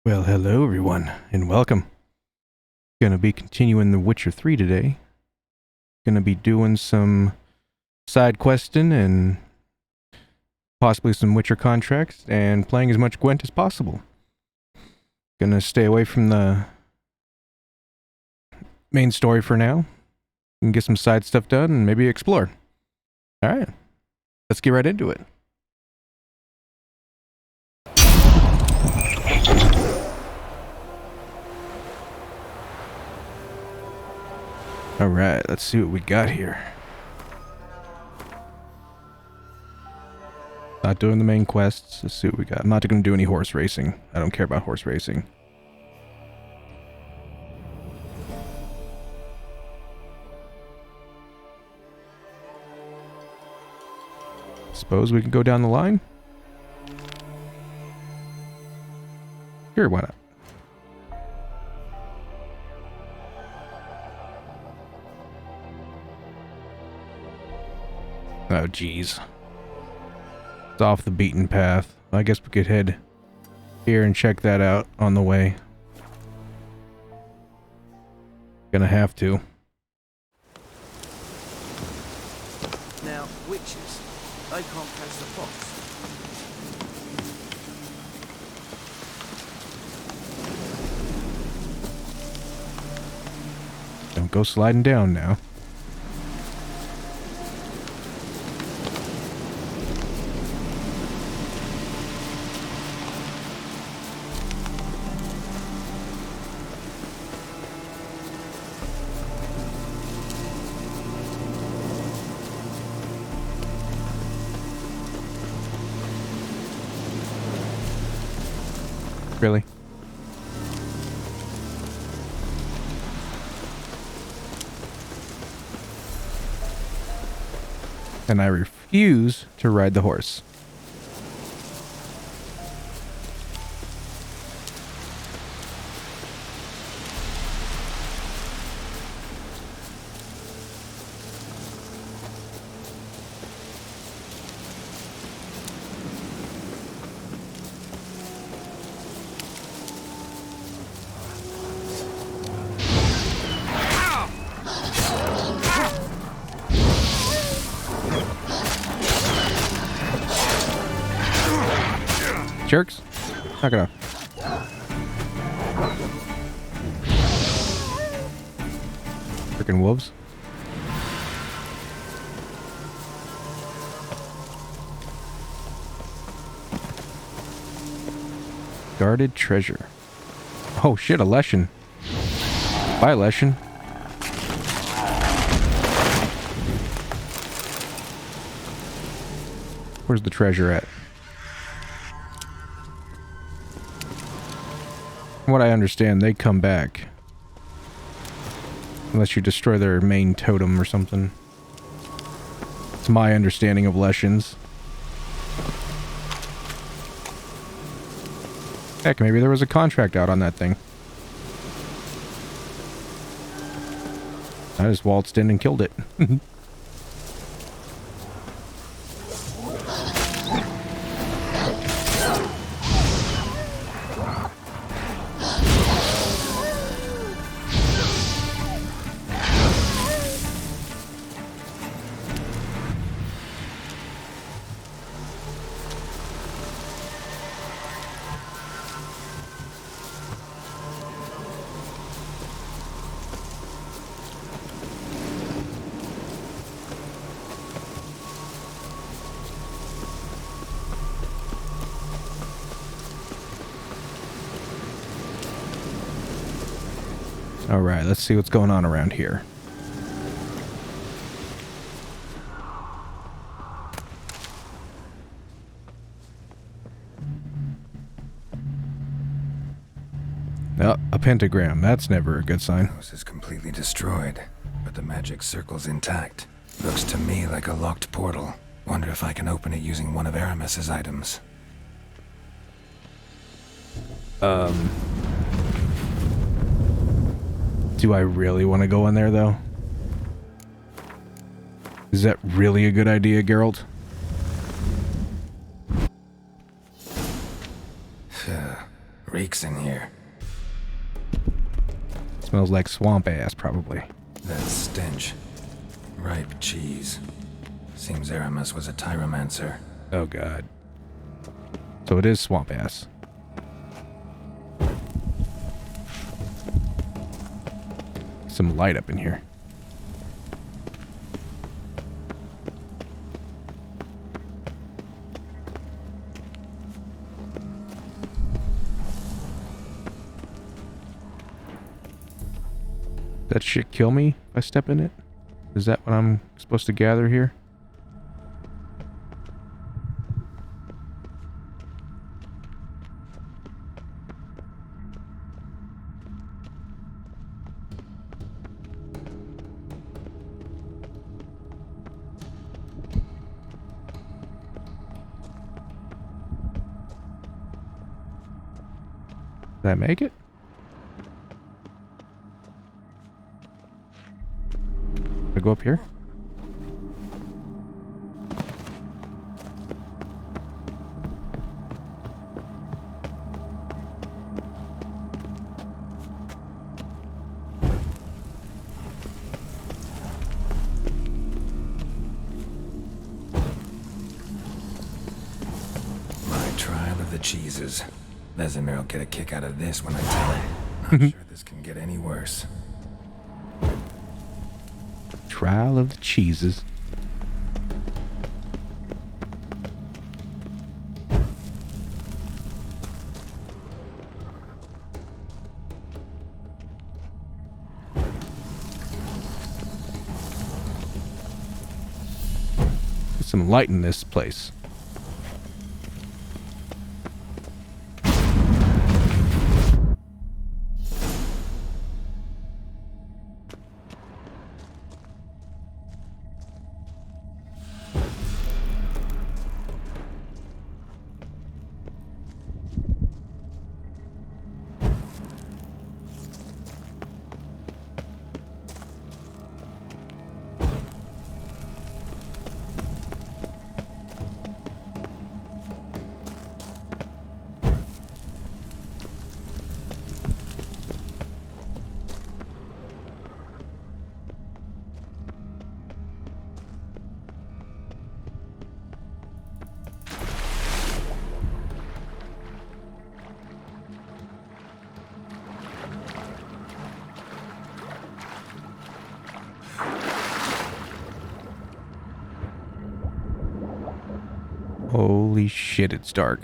Well, hello everyone, and welcome. Gonna be continuing The Witcher 3 today. Gonna be doing some side questing and possibly some Witcher contracts, and playing as much Gwent as possible. Gonna stay away from the main story for now, and get some side stuff done, and maybe explore. Alright, let's get right into it. Alright, let's see what we got here. Not doing the main quests. Let's see what we got. I'm not going to do any horse racing. I don't care about horse racing. Suppose we can go down the line? Sure, why not? Oh, jeez. It's off the beaten path. I guess we could head here and check that out on the way. Gonna have to. Now, witches, they can't catch the fox. Don't go sliding down now. Really? And I refuse to ride the horse. Jerks. Knock it off. Freaking wolves. Guarded treasure. Oh shit, a Leshen. Bye, Leshen. Where's the treasure at? From what I understand, they come back. Unless you destroy their main totem or something. It's my understanding of Leshens. Heck, maybe there was a contract out on that thing. I just waltzed in and killed it. Alright, let's see what's going on around here. Oh, a pentagram. That's never a good sign. The house is completely destroyed, but the magic circle's intact. Looks to me like a locked portal. Wonder if I can open it using one of Aramis's items. Do I really want to go in there, though? Is that really a good idea, Geralt? reeks in here. Smells like swamp ass, probably. That stench. Ripe cheese. Seems Aramis was a tyromancer. Oh god. So it is swamp ass. Some light up in here. That shit kill me if I step in it? Is that what I'm supposed to gather here? Did I make it? I go up here? My trial of the cheeses. Vesemir will get a kick out of this when I tell him. Not sure this can get any worse. Trial of the cheeses. Put some light in this place. Holy shit, it's dark.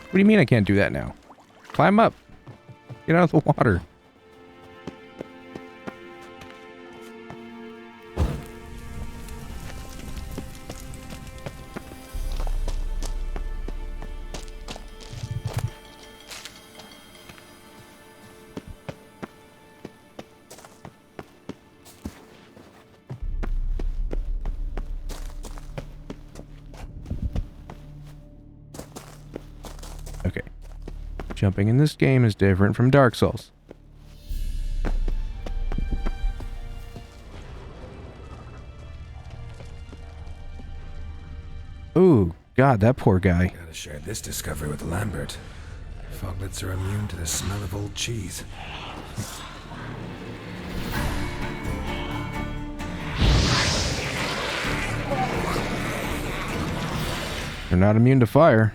What do you mean I can't do that now? Climb up. Get out of the water. Okay. Jumping in this game is different from Dark Souls. Ooh, God, that poor guy. Gotta share this discovery with Lambert. Foglets are immune to the smell of old cheese. They're not immune to fire.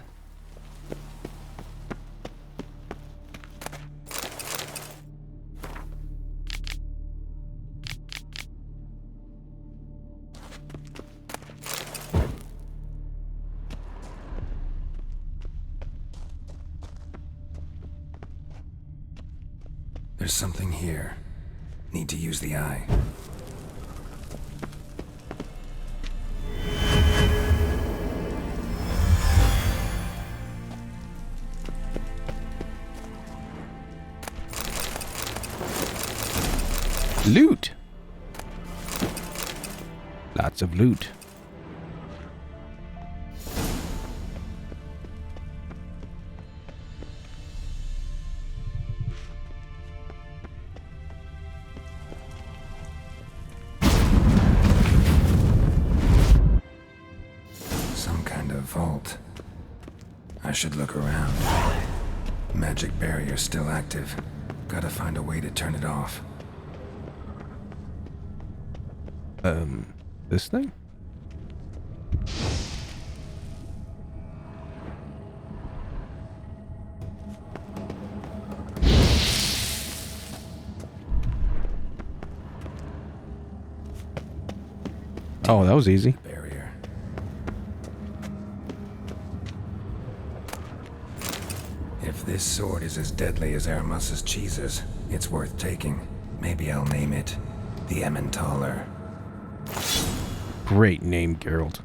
There's something here. Need to use the eye. Loot! Lots of loot. vault. I should look around. Magic barrier still active. Gotta find a way to turn it off. This thing? Oh, that was easy. Barrier. If this sword is as deadly as Aramus's cheeses, it's worth taking. Maybe I'll name it the Emmentaler. Great name, Geralt.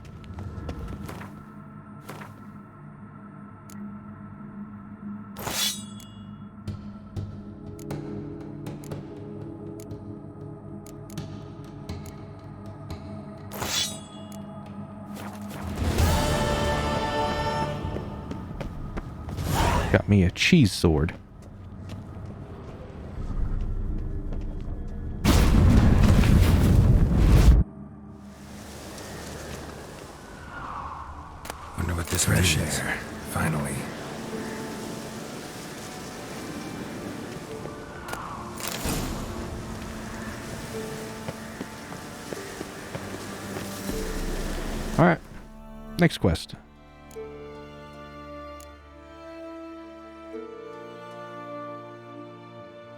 Got me a cheese sword. Wonder what this fresh air. Finally. Alright. Next quest.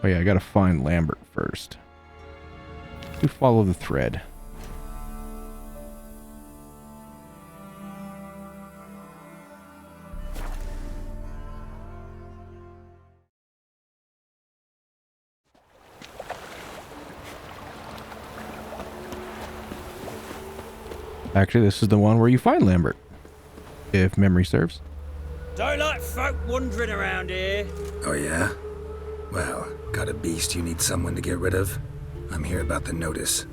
Oh yeah, I gotta find Lambert first. You follow the thread. Actually, this is the one where you find Lambert, if memory serves. Don't like folk wandering around here. Oh yeah? Well, got a beast you need someone to get rid of? I'm here about the notice.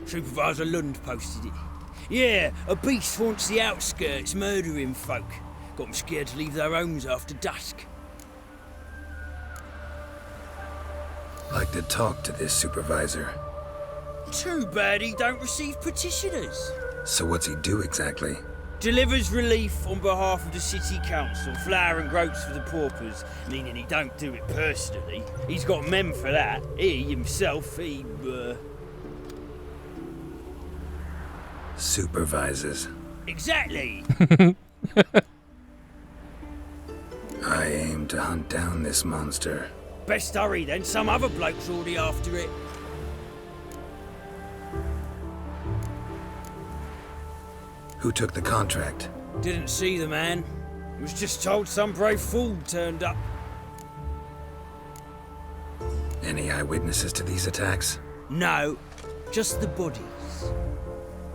Supervisor Lund posted it. Yeah, a beast haunts the outskirts, murdering folk. Got them scared to leave their homes after dusk. Like to talk to this supervisor. Too bad he don't receive petitioners. So what's he do exactly? Delivers relief on behalf of the city council, flour and groats for the paupers, meaning he don't do it personally. He's got men for that. He himself, Supervises. Exactly. I aim to hunt down this monster. Best hurry then, some other bloke's already after it. Who took the contract? Didn't see the man. Was just told some brave fool turned up. Any eyewitnesses to these attacks? No, just the bodies.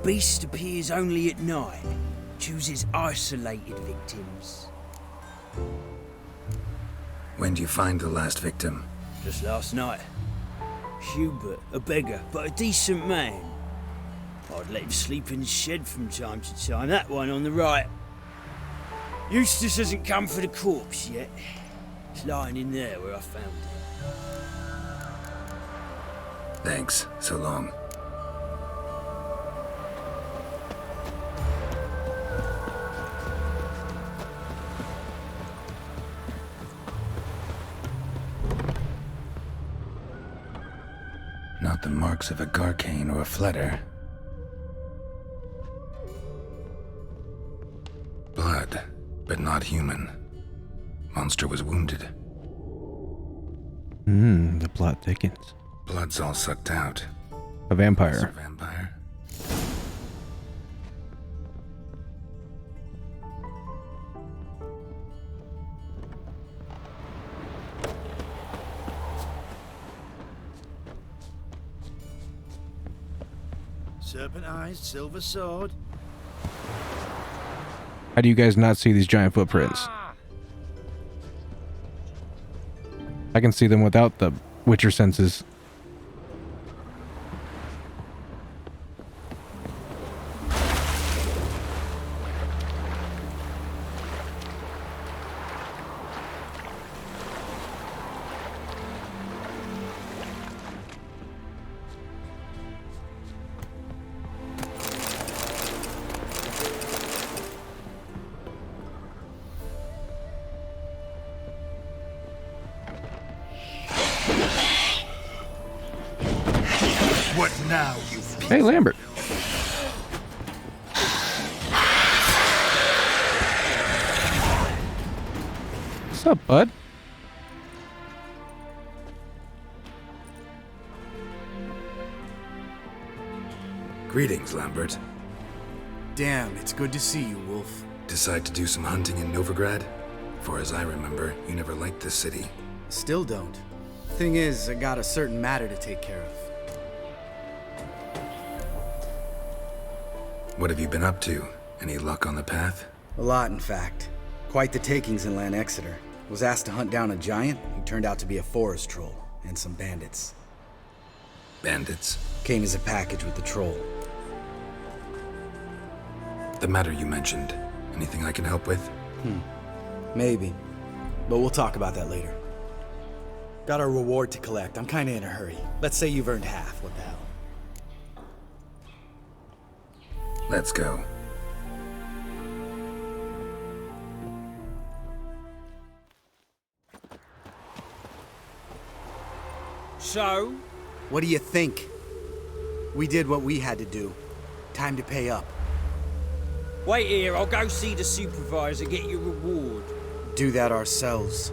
Beast appears only at night. Chooses isolated victims. When do you find the last victim? Just last night. Hubert, a beggar, but a decent man. I'd let him sleep in his shed from time to time. That one on the right. Eustace hasn't come for the corpse yet. It's lying in there where I found it. Thanks. So long. Not the marks of a Garcane or a Fletter. Blood, but not human. Monster was wounded. The plot thickens. Blood's all sucked out. A vampire. A vampire? Serpent eyes, silver sword. How do you guys not see these giant footprints? I can see them without the Witcher senses. What now, you Hey, Lambert. What's up, bud? Greetings, Lambert. Damn, it's good to see you, Wolf. Decide to do some hunting in Novigrad? For as I remember, you never liked this city. Still don't. Thing is, I got a certain matter to take care of. What have you been up to? Any luck on the path? A lot, in fact. Quite the takings in Lan Exeter. Was asked to hunt down a giant who turned out to be a forest troll, and some bandits. Bandits? Came as a package with the troll. The matter you mentioned. Anything I can help with? Maybe. But we'll talk about that later. Got our reward to collect. I'm kinda in a hurry. Let's say you've earned half. What the hell? Let's go. So, What do you think? We did what we had to do. Time to pay up. wait here, I'll go see the supervisor, get your reward. Do that ourselves.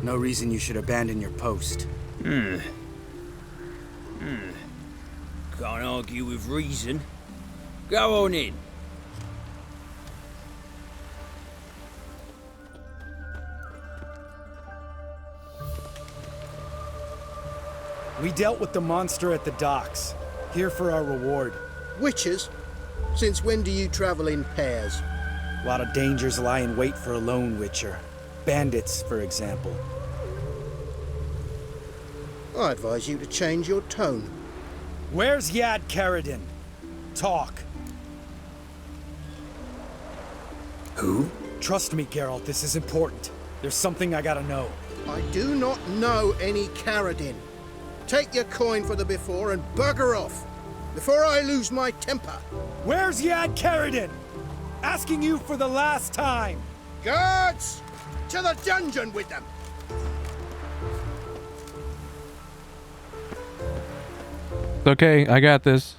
No reason you should abandon your post. Can't argue with reason. Go on in. We dealt with the monster at the docks. Here for our reward. Witches? Since when do you travel in pairs? A lot of dangers lie in wait for a lone witcher. Bandits, for example. I advise you to change your tone. Where's Yad Karadin? Talk. Who? Trust me, Geralt, this is important. There's something I gotta know. I do not know any Karadin. Take your coin for the before and bugger off, before I lose my temper. Where's Yad Karadin? Asking you for the last time. Guards! To the dungeon with them! It's okay, I got this.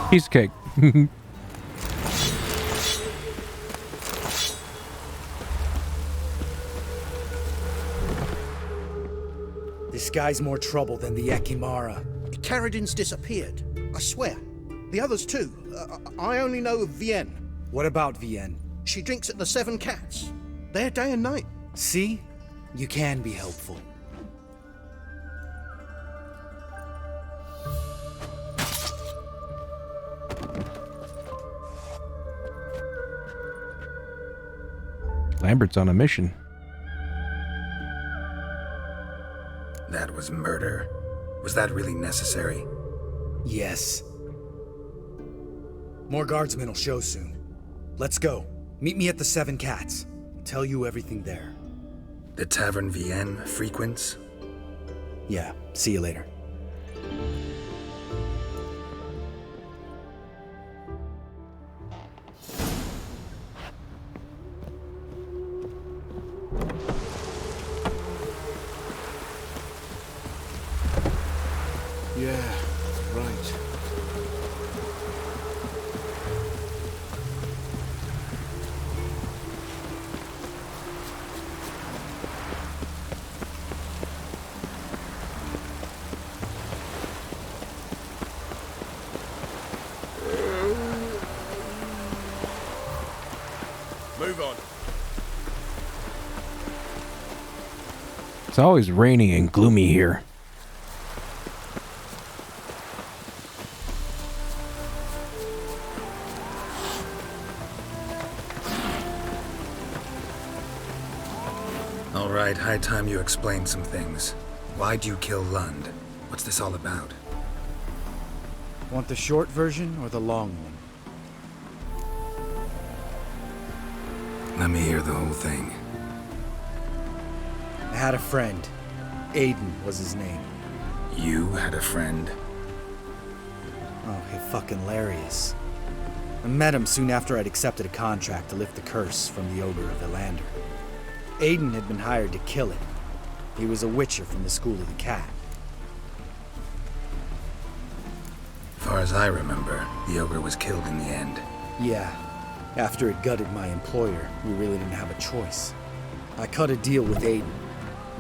Piece of cake. This guy's more trouble than the Ekimara. Karadin's disappeared, I swear. The others too. I only know of Vienne. What about Vienne? She drinks at the Seven Cats. There day and night. See? You can be helpful. Lambert's on a mission. That was murder. Was that really necessary? Yes. More guardsmen will show soon. Let's go. Meet me at the Seven Cats. I'll tell you everything there. The Tavern Vienne frequents? Yeah, see you later. Yeah, right. Move on. It's always raining and gloomy here. All right, high time you explain some things. Why'd you kill Lund? What's this all about? Want the short version or the long one? Let me hear the whole thing. I had a friend. Aiden was his name. You had a friend? Oh, he fucking hilarious. I met him soon after I'd accepted a contract to lift the curse from the Ogre of Elander. Aiden had been hired to kill it. He was a witcher from the School of the Cat. Far as I remember, the ogre was killed in the end. Yeah. After it gutted my employer, we really didn't have a choice. I cut a deal with Aiden.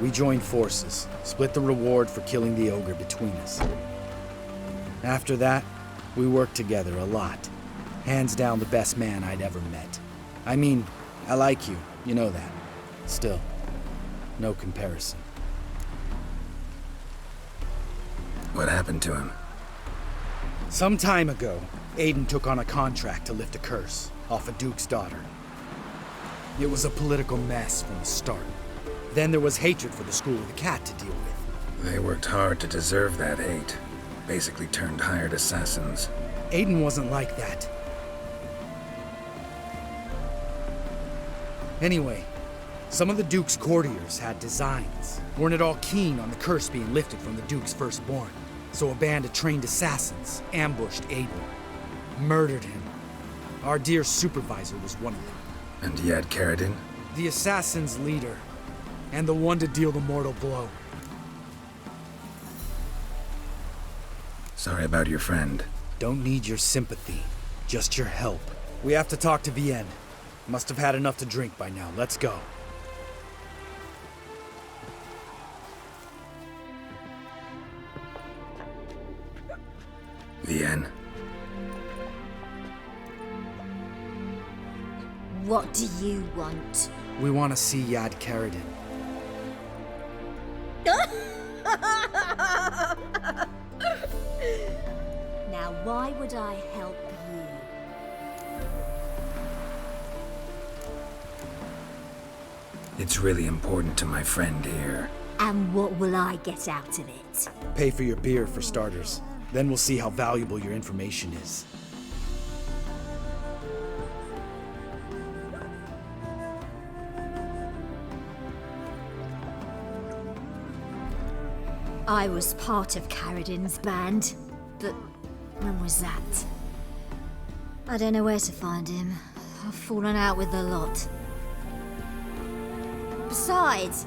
We joined forces, split the reward for killing the ogre between us. After that, we worked together a lot. Hands down the best man I'd ever met. I mean, I like you, you know that. Still, no comparison. What happened to him? Some time ago, Aiden took on a contract to lift a curse off a duke's daughter. It was a political mess from the start. Then there was hatred for the School of the Cat to deal with. They worked hard to deserve that hate. Basically turned hired assassins. Aiden wasn't like that. Anyway, some of the Duke's courtiers had designs. Weren't at all keen on the curse being lifted from the Duke's firstborn. So a band of trained assassins ambushed Aiden. Murdered him. Our dear supervisor was one of them. And he had Carradine? The assassin's leader. And the one to deal the mortal blow. Sorry about your friend. Don't need your sympathy. Just your help. We have to talk to Vienne. Must have had enough to drink by now. Let's go. Vienne. What do you want? We want to see Yad Carradine. Now, why would I help you? It's really important to my friend here. And what will I get out of it? Pay for your beer, for starters. Then we'll see how valuable your information is. I was part of Carradine's band, but when was that? I don't know where to find him. I've fallen out with the lot. Besides,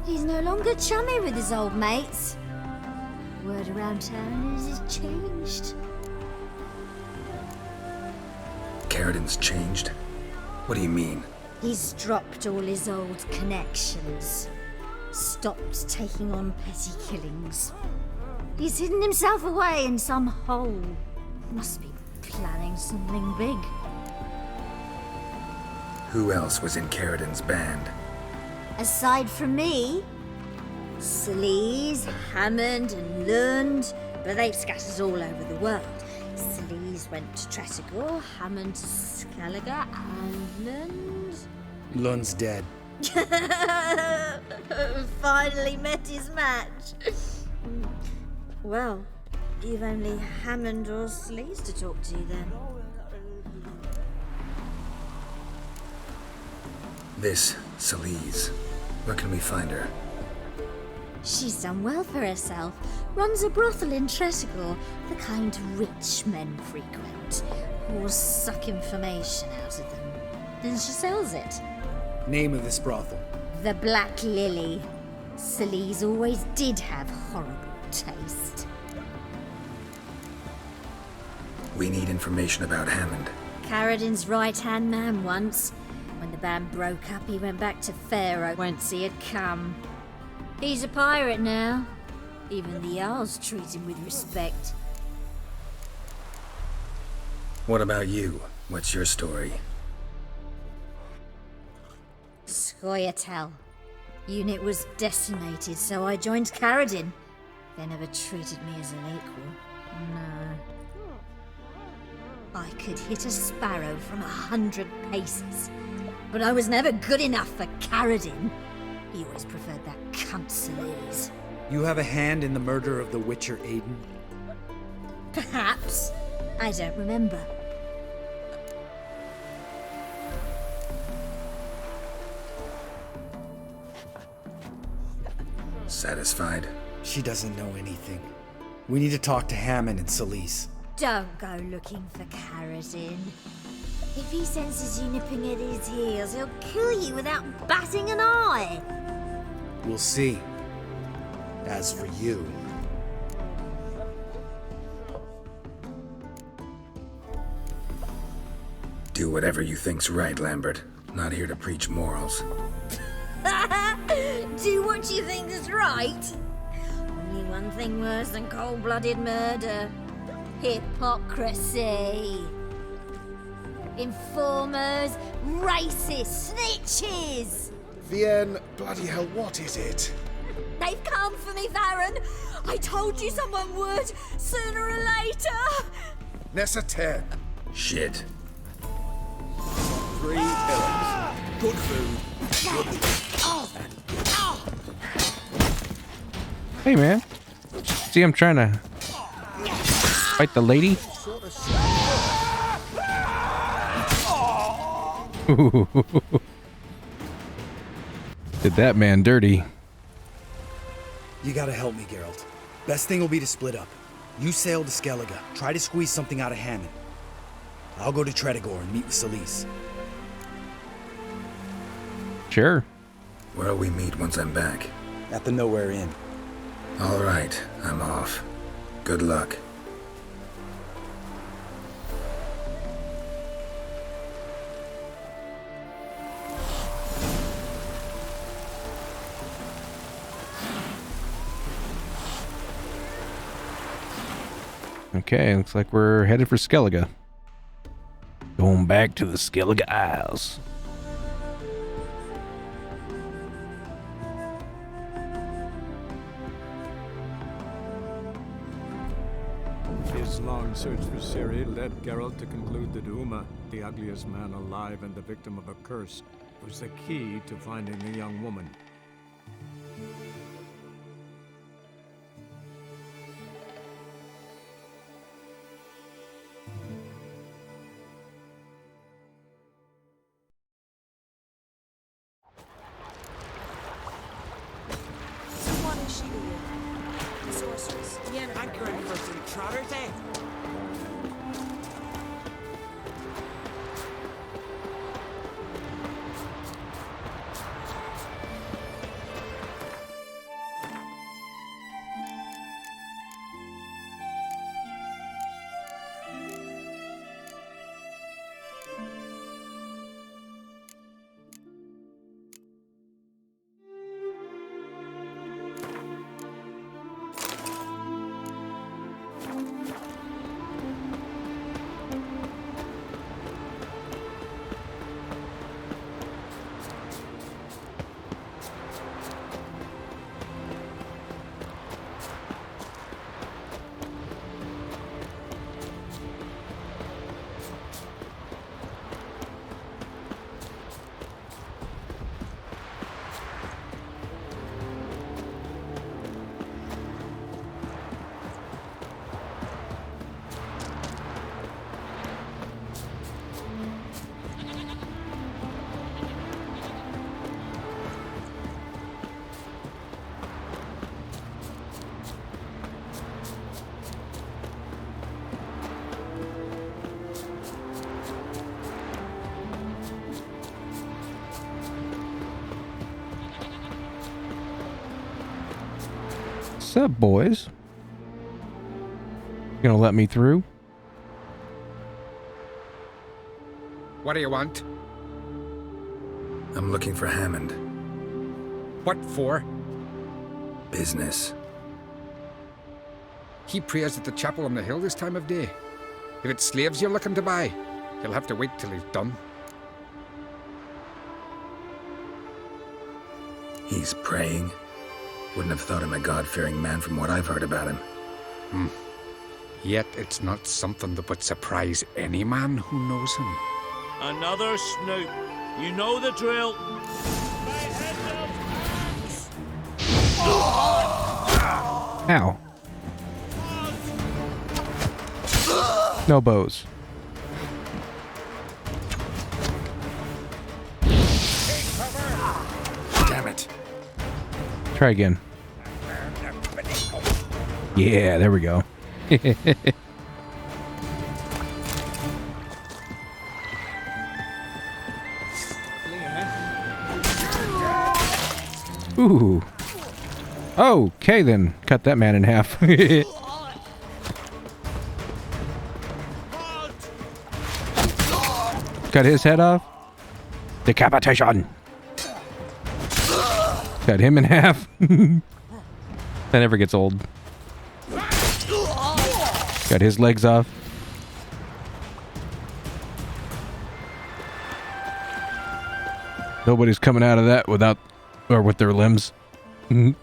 he's no longer chummy with his old mates. Word around town is he's changed. Carradine's changed? What do you mean? He's dropped all his old connections. Stopped taking on petty killings. He's hidden himself away in some hole. Must be planning something big. Who else was in Carradine's band? Aside from me, Sleaze, Hammond and Lund, but they scattered all over the world. Sleaze went to Tretogor, Hammond to Skellige, and Lund... Lund's dead. Finally met his match. Well, you've only Hammond or Sleaze to talk to then. This Celise. Where can we find her? She's done well for herself. Runs a brothel in Tretogor, the kind rich men frequent. Or suck information out of them. Then she sells it. Name of this brothel. The Black Lily. Sleaze always did have horrible taste. We need information about Hammond. Carradine's right-hand man once. When the band broke up, he went back to Pharaoh once he had come. He's a pirate now. Even the Jarls treat him with respect. What about you? What's your story? Scoia'tael. Unit was decimated, so I joined Carradine. They never treated me as an equal. No. I could hit a sparrow from 100 paces, but I was never good enough for Carradine. He always preferred that cunt Sleaze. You have a hand in the murder of the Witcher Aiden? Perhaps. I don't remember. Satisfied? She doesn't know anything. We need to talk to Hammond and Celise. Don't go looking for Carradine. If he senses you nipping at his heels, he'll kill you without batting an eye. We'll see. As for you... Do whatever you think's right, Lambert. Not here to preach morals. Do what you think is right. Only one thing worse than cold-blooded murder. Hypocrisy. Informers, racists, snitches. Vienne, bloody hell, what is it? They've come for me, Baron. I told you someone would, sooner or later. Nessa 10. Shit. 3 pillars. Good food. Hey, man. See, I'm trying to fight the lady. Did that man dirty. You gotta help me, Geralt. Best thing will be to split up. You sail to Skellige. Try to squeeze something out of Hammond. I'll go to Tredegor and meet with Solis. Sure. Where'll we meet once I'm back? At the Nowhere Inn. All right, I'm off. Good luck. Okay, looks like we're headed for Skellige. Going back to the Skellige Isles. His long search for Ciri led Geralt to conclude that Uma, the ugliest man alive and the victim of a curse, was the key to finding the young woman. So what is she doing? The sorceress. Hankering for some trotters, eh? What's up, boys? Gonna let me through? What do you want? I'm looking for Hammond. What for? Business. He prays at the chapel on the hill this time of day. If it's slaves you're looking to buy, you'll have to wait till he's done. He's praying. Wouldn't have thought him a God-fearing man from what I've heard about him. Yet it's not something that would surprise any man who knows him. Another snoop. You know the drill. Ow. No bows. Damn it. Try again. Yeah, there we go. Ooh. Okay then. Cut that man in half. Cut his head off. Decapitation. Cut him in half. That never gets old. Got his legs off. Nobody's coming out of that without, or with their limbs. Your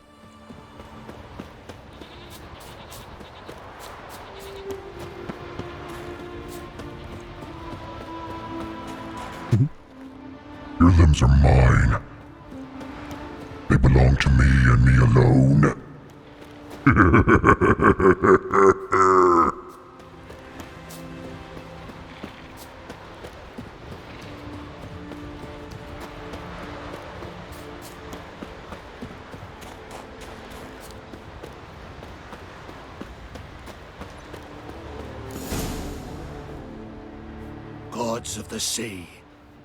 limbs are mine. They belong to me and me alone. Gods of the sea,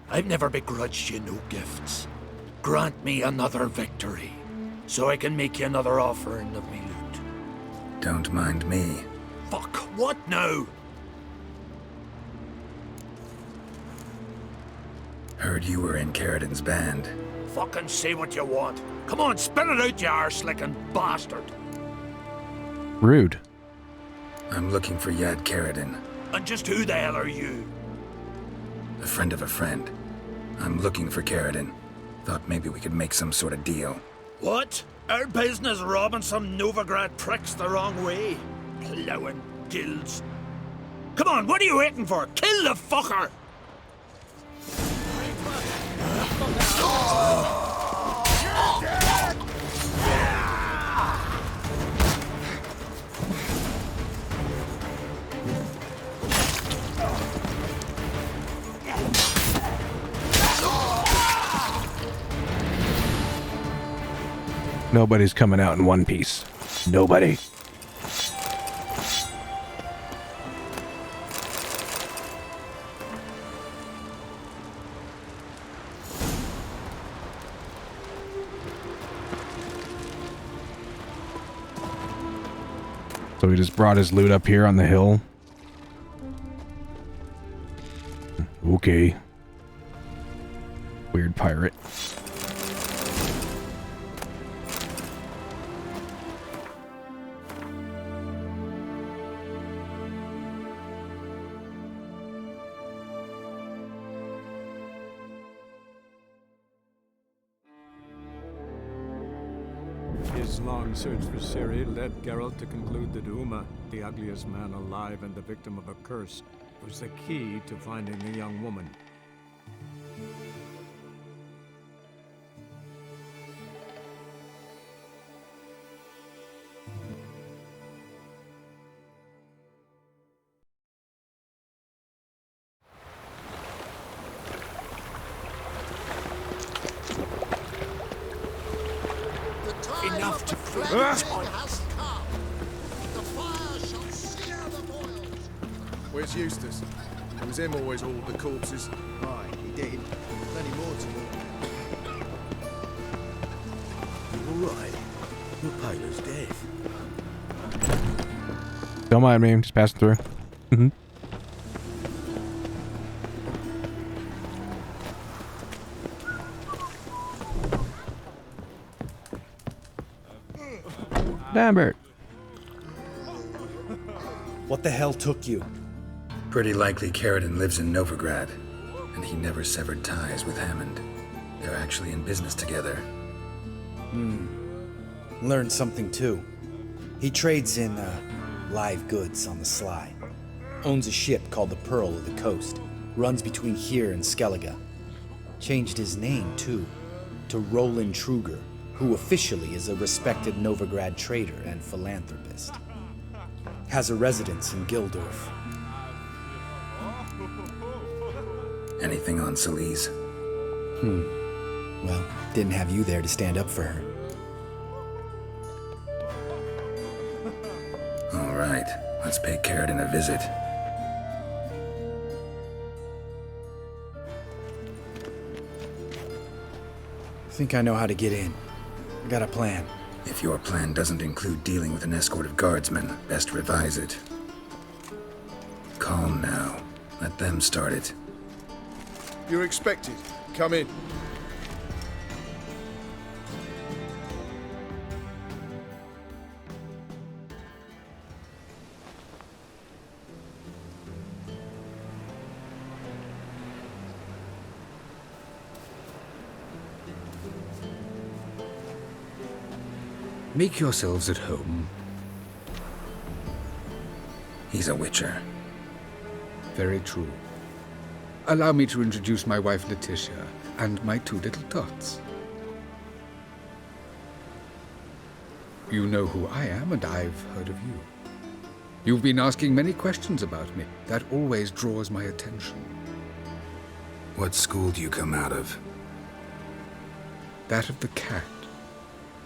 I've never begrudged you no gifts. Grant me another victory, so I can make you another offering of me loot. Don't mind me. Fuck, what now? Heard you were in Caradin's band. Fucking say what you want. Come on, spit it out, you arse-licking bastard. Rude. I'm looking for Yad Caradin, And just who the hell are you? a friend of a friend. I'm looking for Caradin. Thought maybe we could make some sort of deal. What? Our business robbing some Novigrad pricks the wrong way? Plowing guilds. Come on, what are you waiting for? Kill the fucker! Nobody's coming out in one piece. Nobody. So he just brought his loot up here on the hill. Okay. Weird pirate. His long search for Ciri led Geralt to conclude that Uma, the ugliest man alive and the victim of a curse, was the key to finding the young woman. Enough to has come. The fire shall sear the boils. Where's Eustace? It was him always hauled the corpses. Aye, he did. Plenty more to do. You alright? Your Pilar's dead. Don't mind me, I'm just passing through. Lambert. What the hell took you? Pretty likely Caradin lives in Novigrad, and he never severed ties with Hammond. They're actually in business together. Learned something too. He trades in live goods on the sly. Owns a ship called the Pearl of the Coast. Runs between here and Skellige. Changed his name too, to Roland Truger, who officially is a respected Novigrad trader and philanthropist. Has a residence in Gildorf. Anything on Celise? Well, didn't have you there to stand up for her. All right, let's pay Caradin a visit. Think I know how to get in. Got a plan. If your plan doesn't include dealing with an escort of guardsmen, best revise it. Calm now. Let them start it. You're expected. Come in. Make yourselves at home. He's a witcher. Very true. Allow me to introduce my wife Letitia and my two little tots. You know who I am, and I've heard of you. You've been asking many questions about me. That always draws my attention. What school do you come out of? That of the cat.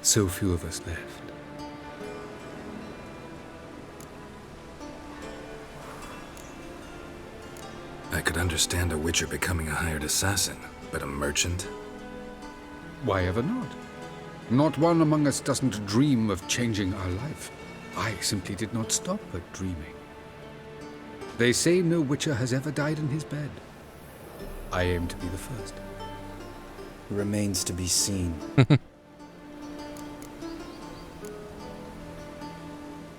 So few of us left. I could understand a witcher becoming a hired assassin, but a merchant? Why ever not? Not one among us doesn't dream of changing our life. I simply did not stop at dreaming. They say no witcher has ever died in his bed. I aim to be the first. Remains to be seen.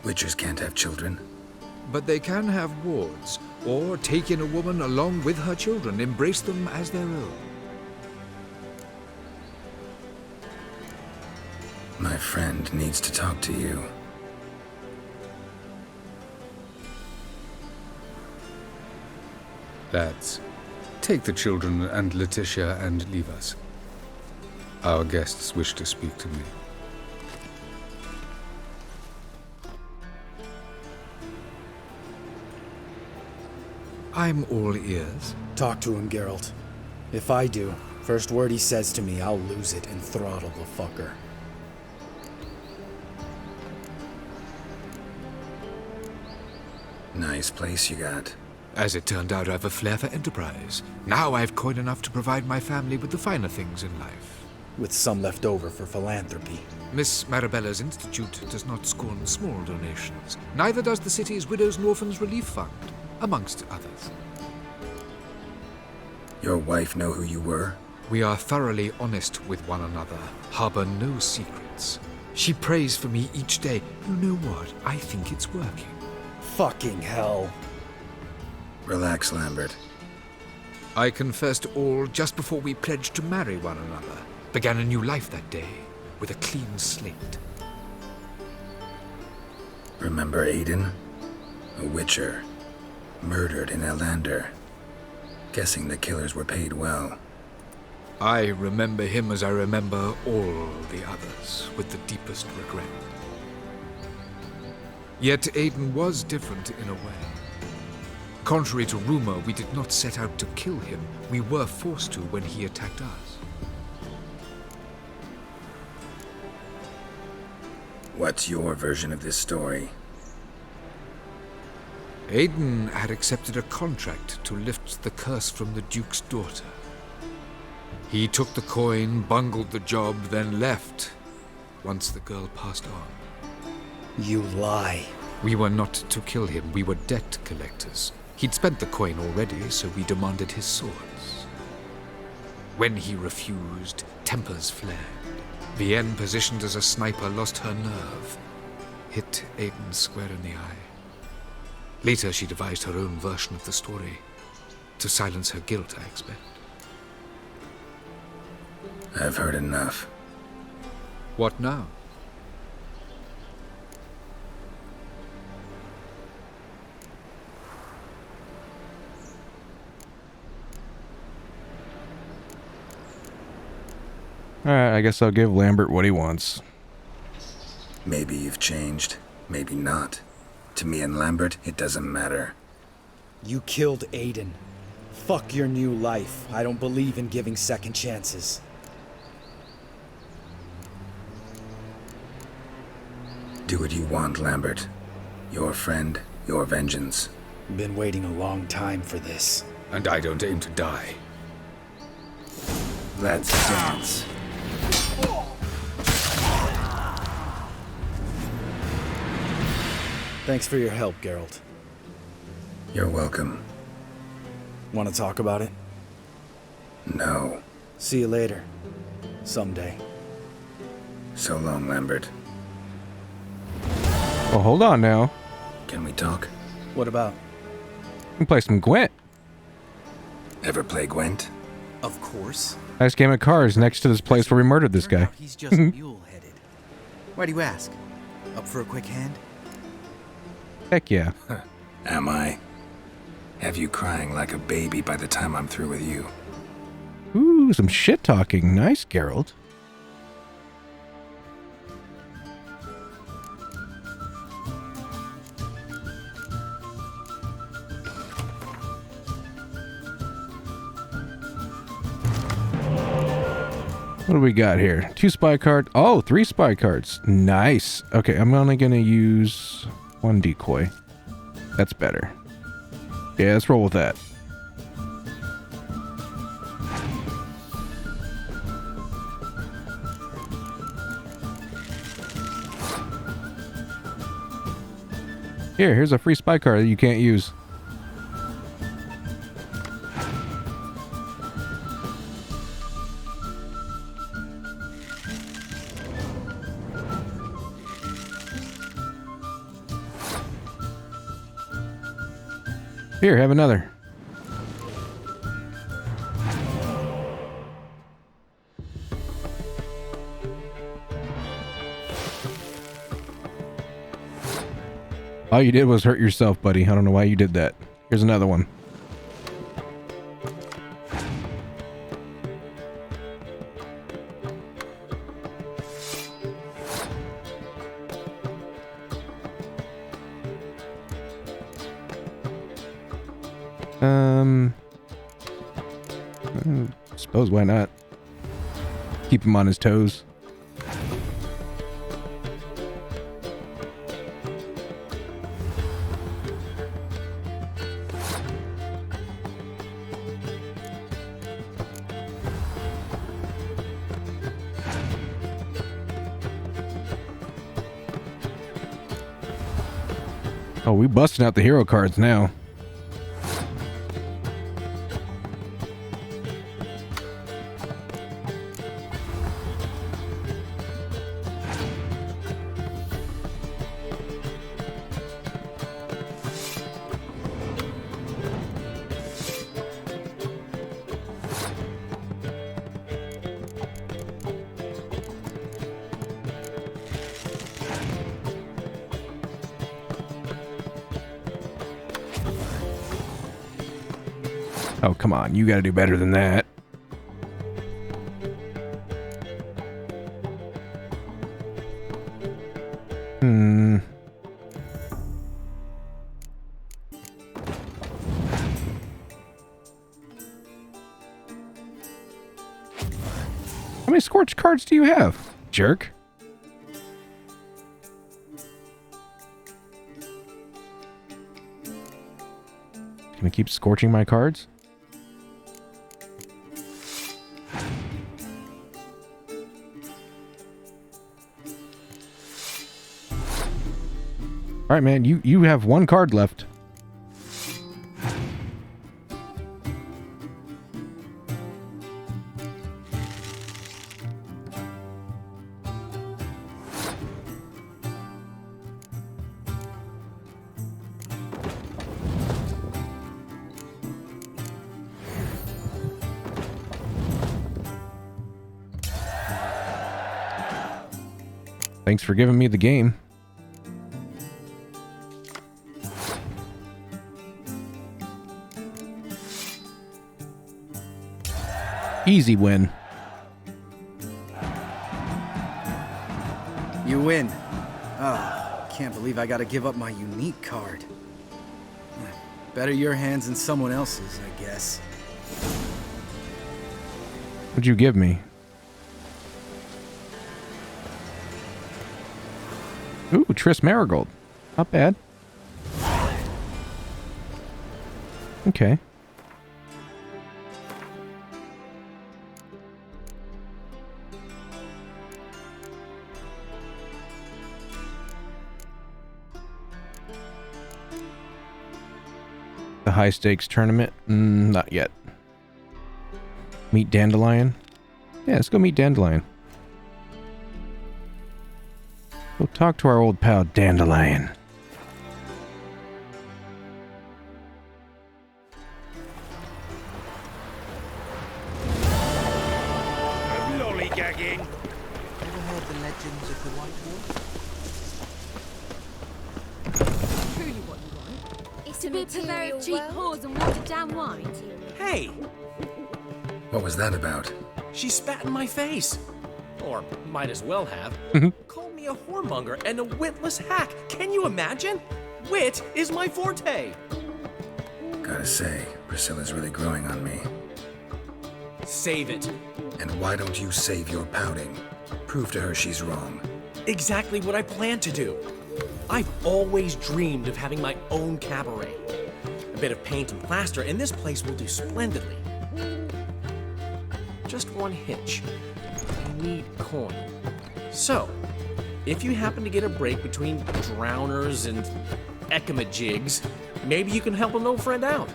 Witchers can't have children. But they can have wards, or take in a woman along with her children, embrace them as their own. My friend needs to talk to you. Lads, take the children and Letitia and leave us. Our guests wish to speak to me. I'm all ears. Talk to him, Geralt. If I do, first word he says to me, I'll lose it and throttle the fucker. Nice place you got. As it turned out, I have a flair for enterprise. Now I've coin enough to provide my family with the finer things in life. With some left over for philanthropy. Miss Marabella's institute does not scorn small donations. Neither does the city's Widows and Orphans Relief Fund, amongst others. Your wife know who you were? We are thoroughly honest with one another, harbor no secrets. She prays for me each day. You know what? I think it's working. Fucking hell. Relax, Lambert. I confessed all just before we pledged to marry one another. Began a new life that day, with a clean slate. Remember Aiden? A witcher. Murdered in Elander. Guessing the killers were paid well. I remember him as I remember all the others, with the deepest regret. Yet Aiden was different in a way. Contrary to rumor, we did not set out to kill him. We were forced to when he attacked us. What's your version of this story? Aiden had accepted a contract to lift the curse from the Duke's daughter. He took the coin, bungled the job, then left, once the girl passed on. You lie. We were not to kill him, we were debt collectors. He'd spent the coin already, so we demanded his swords. When he refused, tempers flared. Vienne, positioned as a sniper, lost her nerve. Hit Aiden square in the eye. Later, she devised her own version of the story. To silence her guilt, I expect. I've heard enough. What now? Alright, I guess I'll give Lambert what he wants. Maybe you've changed, maybe not. To me and Lambert, it doesn't matter. You killed Aiden. Fuck your new life. I don't believe in giving second chances. Do what you want, Lambert. Your friend, your vengeance. Been waiting a long time for this. And I don't aim to die. Let's dance. Thanks for your help, Geralt. You're welcome. Want to talk about it? No. See you later. Someday. So long, Lambert. Well, hold on now. Can we talk? What about? We can play some Gwent. Ever play Gwent? Of course. Nice game of cards next to this place where we murdered this guy. He's just mule-headed. Why do you ask? Up for a quick hand? Heck yeah. Am I? Have you crying like a baby by the time I'm through with you? Ooh, some shit talking. Nice, Geralt. What do we got here? 2 spy cards. Oh, 3 spy cards. Nice. Okay, I'm only going to use 1 decoy. That's better. Yeah, let's roll with that. Here's a free spy card that you can't use. Here, have another. All you did was hurt yourself, buddy. I don't know why you did that. Here's another one. Suppose why not? Keep him on his toes. Oh, we busting out the hero cards now. Oh, come on. You gotta do better than that. How many scorched cards do you have, jerk? Can I keep scorching my cards? All right, man, you have 1 card left. Thanks for giving me the game. Easy win. You win. Can't believe I gotta give up my unique card. Better your hands than someone else's, I guess. What'd you give me? Ooh, Triss Marigold. Not bad. Okay. The high stakes tournament? Not yet. Meet Dandelion? Yeah, let's go meet Dandelion. Go talk to our old pal Dandelion. Lollygagging. Ever heard the legends of the White Wolf? Truly what you want? It's to be prepared cheap whores and watered down wine. Hey! What was that about? She spat in my face. Or might as well have. Called me a whoremonger and a witless hack. Can you imagine? Wit is my forte. Gotta say, Priscilla's really growing on me. Save it. And why don't you save your pouting? Prove to her she's wrong. Exactly what I plan to do. I've always dreamed of having my own cabaret. A bit of paint and plaster, and this place will do splendidly. Just one hitch. I need coin. So, if you happen to get a break between drowners and ekamajigs, maybe you can help an old friend out.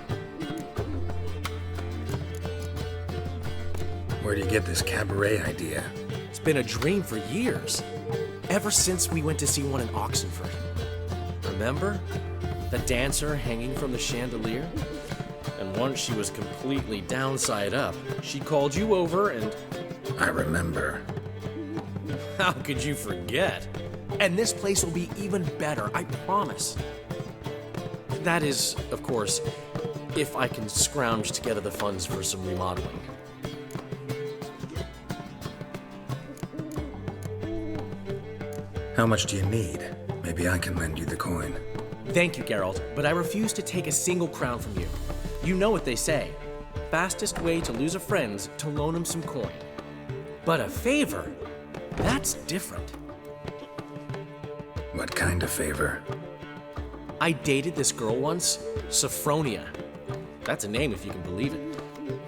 Where do you get this cabaret idea? It's been a dream for years. Ever since we went to see one in Oxenford. Remember? The dancer hanging from the chandelier? And once she was completely downside up, she called you over and... I remember. How could you forget? And this place will be even better, I promise. That is, of course, if I can scrounge together the funds for some remodeling. How much do you need? Maybe I can lend you the coin. Thank you, Geralt, but I refuse to take a single crown from you. You know what they say. Fastest way to lose a friend's to loan him some coin. But a favor? That's different. What kind of favor? I dated this girl once, Sophronia. That's a name if you can believe it.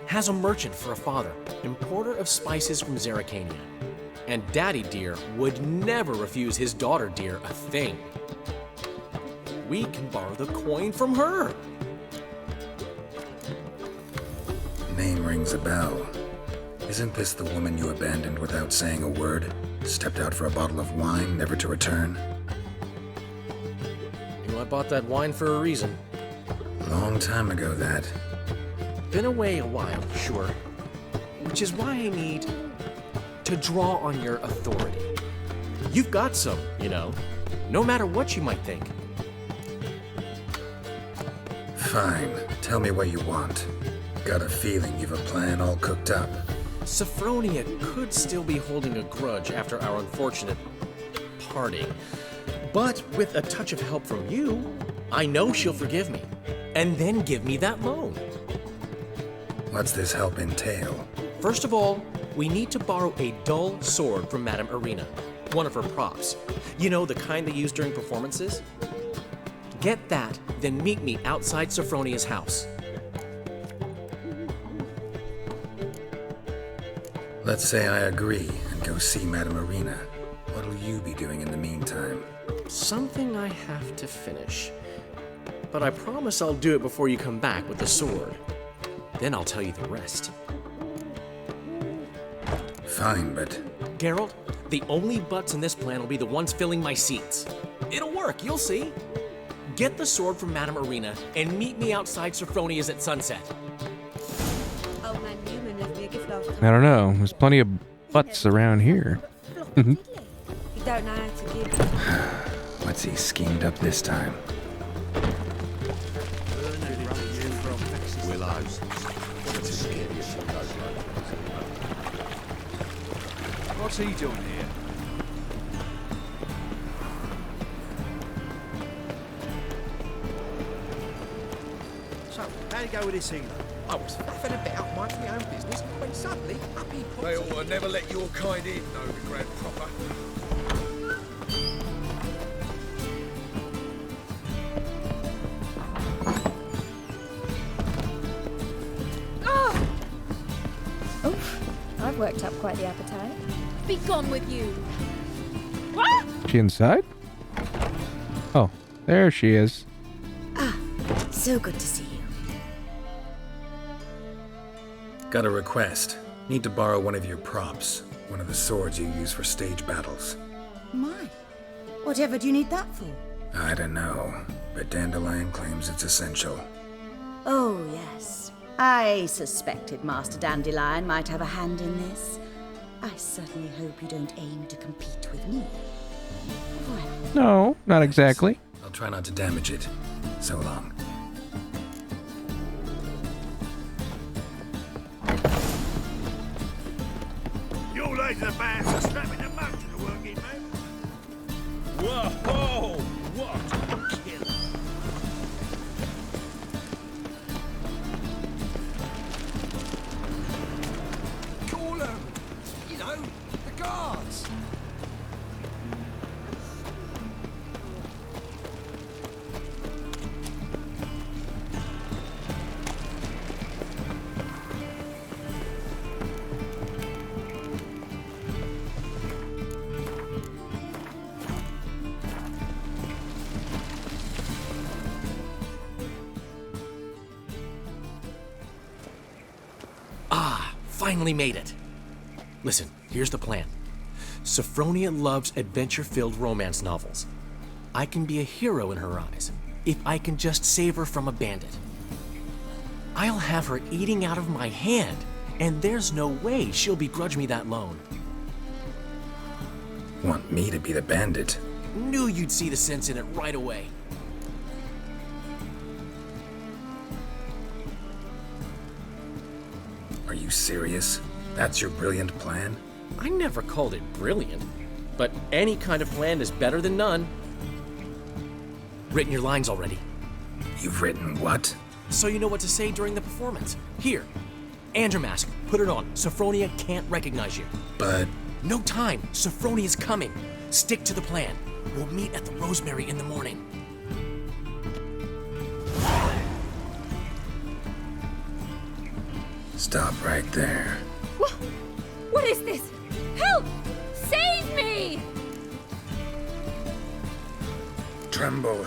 Has a merchant for a father, importer of spices from Zerrikania. And Daddy Dear would never refuse his daughter Dear a thing. We can borrow the coin from her. Name rings a bell. Isn't this the woman you abandoned without saying a word? Stepped out for a bottle of wine, never to return? You know, I bought that wine for a reason. Long time ago, that. Been away a while, sure. Which is why I need to draw on your authority. You've got some, you know, no matter what you might think. Fine. Tell me what you want. Got a feeling you've a plan all cooked up. Sophronia could still be holding a grudge after our unfortunate parting. But with a touch of help from you, I know she'll forgive me. And then give me that loan. What's this help entail? First of all, we need to borrow a dull sword from Madame Irina, one of her props. You know, the kind they use during performances? Get that, then meet me outside Sophronia's house. Let's say I agree and go see Madame Irina. What'll you be doing in the meantime? Something I have to finish. But I promise I'll do it before you come back with the sword. Then I'll tell you the rest. Fine, but... Geralt, the only butts in this plan will be the ones filling my seats. It'll work, you'll see. Get the sword from Madame Irina and meet me outside Sophronia's at sunset. I don't know. There's plenty of butts around here. You don't know how to give. What's he schemed up this time? What's he doing here? So, how'd it go with this healer? I was faffing about, minding my own business, when suddenly, up he pops. They ought to never let your kind in, though, the Grand Proper. Oof, I've worked up quite the appetite. Be gone with you. What? She inside? Oh, there she is. Ah, so good to see you. Got a request. Need to borrow one of your props. One of the swords you use for stage battles. My. Whatever do you need that for? I don't know, but Dandelion claims it's essential. Oh, yes. I suspected Master Dandelion might have a hand in this. I certainly hope you don't aim to compete with me. Well, No, not exactly. I'll try not to damage it. So long. You lazy bands are slapping the mouth to the working man. Whoa! What a killer! Call them! You know, the guards! Finally made it. Listen, here's the plan. Sophronia loves adventure-filled romance novels. I can be a hero in her eyes if I can just save her from a bandit. I'll have her eating out of my hand, and there's no way she'll begrudge me that loan. Want me to be the bandit? Knew you'd see the sense in it right away. Are you serious? That's your brilliant plan? I never called it brilliant, but any kind of plan is better than none. Written your lines already. You've written what? So you know what to say during the performance. Here, and your mask. Put it on. Sophronia can't recognize you. But... No time. Sophronia's coming. Stick to the plan. We'll meet at the Rosemary in the morning. Stop right there. What is this? Help! Save me! Tremble,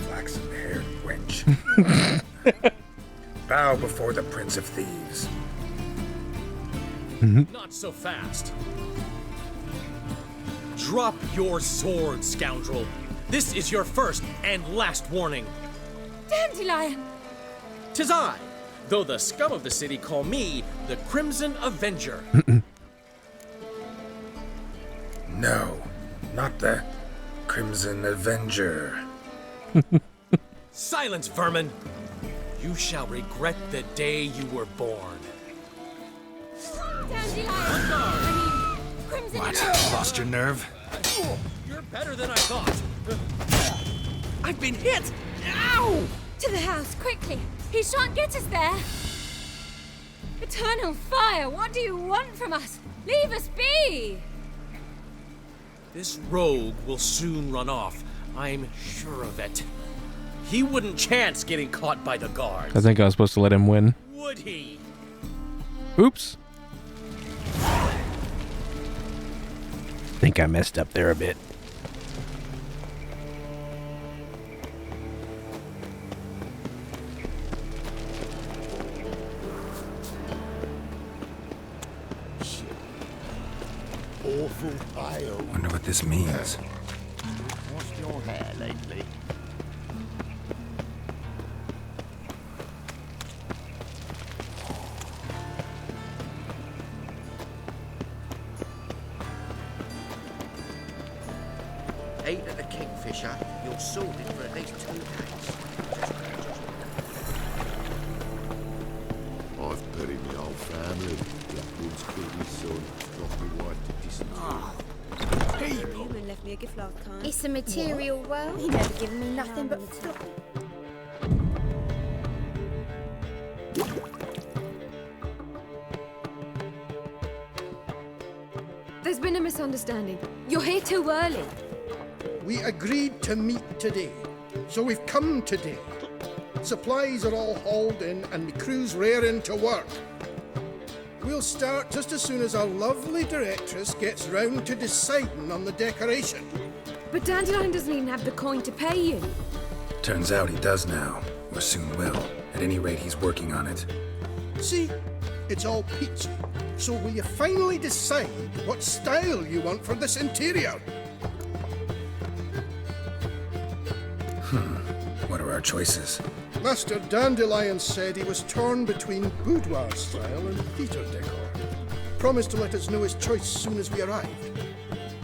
flaxen-haired wench. Bow before the Prince of Thieves. Not so fast. Drop your sword, scoundrel. This is your first and last warning. Dandelion! 'Tis I, though the scum of the city call me the Crimson Avenger. No, not the Crimson Avenger. Silence, vermin! You shall regret the day you were born. Dandelion! Crimson What? Avenger. Lost your nerve? You're better than I thought. I've been hit! Ow! To the house, quickly! He shan't get us there! Eternal fire, what do you want from us? Leave us be! This rogue will soon run off. I'm sure of it. He wouldn't chance getting caught by the guards. I think I was supposed to let him win. Would he? Oops. Think I messed up there a bit. Awful pale. Wonder what this means. Washed your hair lately? Ate at the Kingfisher, you're sorted for at least 2 days. I've buried my whole family. Blackwood's killed my son. Got my wife to disappear. Human left me a gift last time. It's a material world. He never given me nothing but flop. There's been a misunderstanding. You're here too early. We agreed to meet today, so we've come today. Supplies are all hauled in and the crew's raring to work. We'll start just as soon as our lovely directress gets round to deciding on the decoration. But Dandelion doesn't even have the coin to pay you. Turns out he does now, or soon will. At any rate, he's working on it. See, it's all peachy. So will you finally decide what style you want for this interior? What are our choices? Master Dandelion said he was torn between boudoir style and theatre decor. Promised to let us know his choice as soon as we arrived.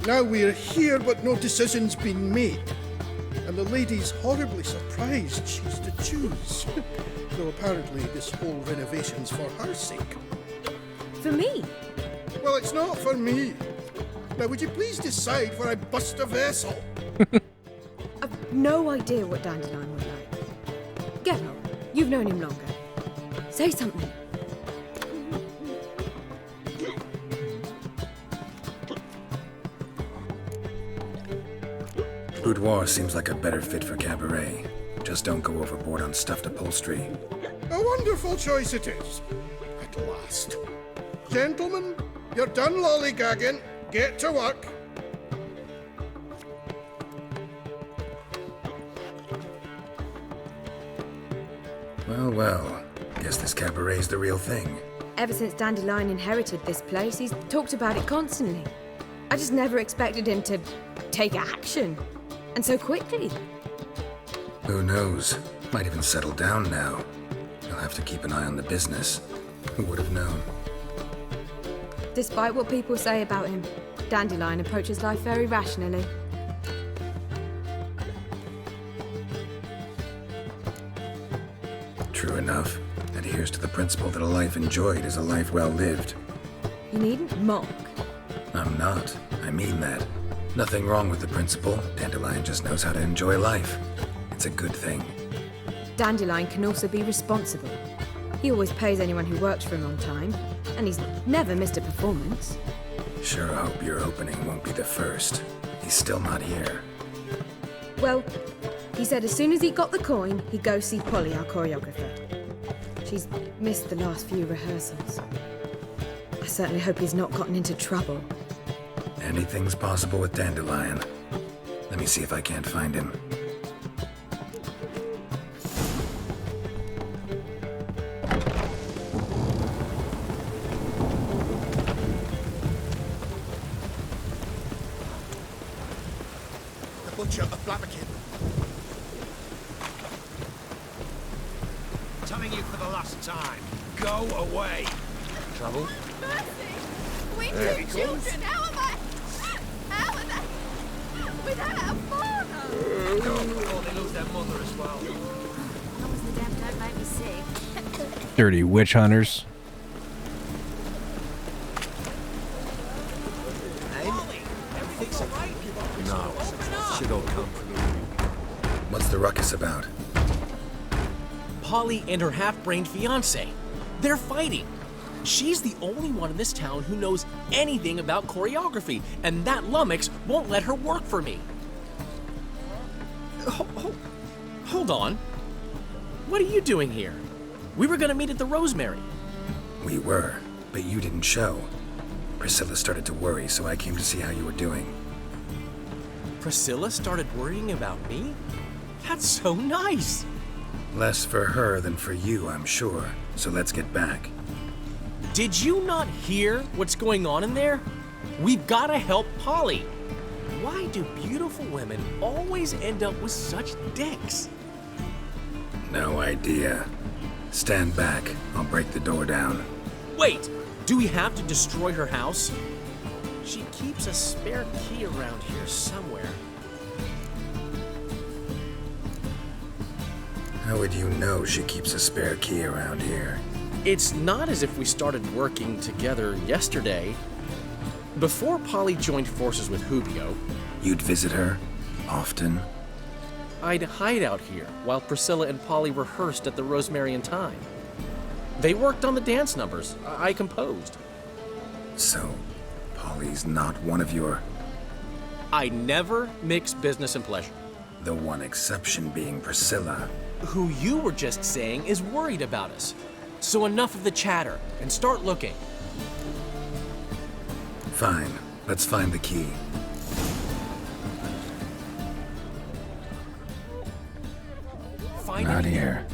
Now we're here, but no decision's been made. And the lady's horribly surprised she's to choose. Though apparently this whole renovation's for her sake. For me? Well, it's not for me. Now, would you please decide where I bust a vessel? I've no idea what Dandelion would like. Get on. You've known him longer. Say something. Boudoir seems like a better fit for cabaret. Just don't go overboard on stuffed upholstery. A wonderful choice it is. At last. Gentlemen, you're done lollygagging. Get to work. Well, well. Guess this cabaret's the real thing. Ever since Dandelion inherited this place, he's talked about it constantly. I just never expected him to take action. And so quickly. Who knows? Might even settle down now. You'll have to keep an eye on the business. Who would have known? Despite what people say about him, Dandelion approaches life very rationally. True enough. Adheres to the principle that a life enjoyed is a life well lived. You needn't mock. I'm not. I mean that. Nothing wrong with the principle. Dandelion just knows how to enjoy life. It's a good thing. Dandelion can also be responsible. He always pays anyone who works for him on time, and he's never missed a performance. Sure hope your opening won't be the first. He's still not here. Well, he said as soon as he got the coin, he'd go see Polly, our choreographer. She's missed the last few rehearsals. I certainly hope he's not gotten into trouble. Anything's possible with Dandelion. Let me see if I can't find him. The butcher of Blaviken. Telling you for the last time, go away. Trouble? We There two he children, goes. how are they? Without a father? Before they lose their mother as well. As long as the damn don't make me sick. Dirty witch hunters. No. Shit'll come from you. What's the ruckus about? Polly and her half-brained fiancé. They're fighting. She's the only one in this town who knows anything about choreography, and that lummox won't let her work for me. Hold on. What are you doing here? We were gonna meet at the Rosemary. We were, but you didn't show. Priscilla started to worry, so I came to see how you were doing. Priscilla started worrying about me? That's so nice. Less for her than for you, I'm sure. So let's get back. Did you not hear what's going on in there? We've gotta help Polly. Why do beautiful women always end up with such dicks? No idea. Stand back. I'll break the door down. Wait, do we have to destroy her house? She keeps a spare key around here somewhere. How would you know she keeps a spare key around here? It's not as if we started working together yesterday. Before Polly joined forces with Hubio, You'd visit her? Often? I'd hide out here while Priscilla and Polly rehearsed at the Rosemary and Thyme. They worked on the dance numbers I composed. So, Polly's not one of your... I never mix business and pleasure. The one exception being Priscilla. Who you were just saying is worried about us. So enough of the chatter and start looking. Fine. Let's find the key. Find Not it here.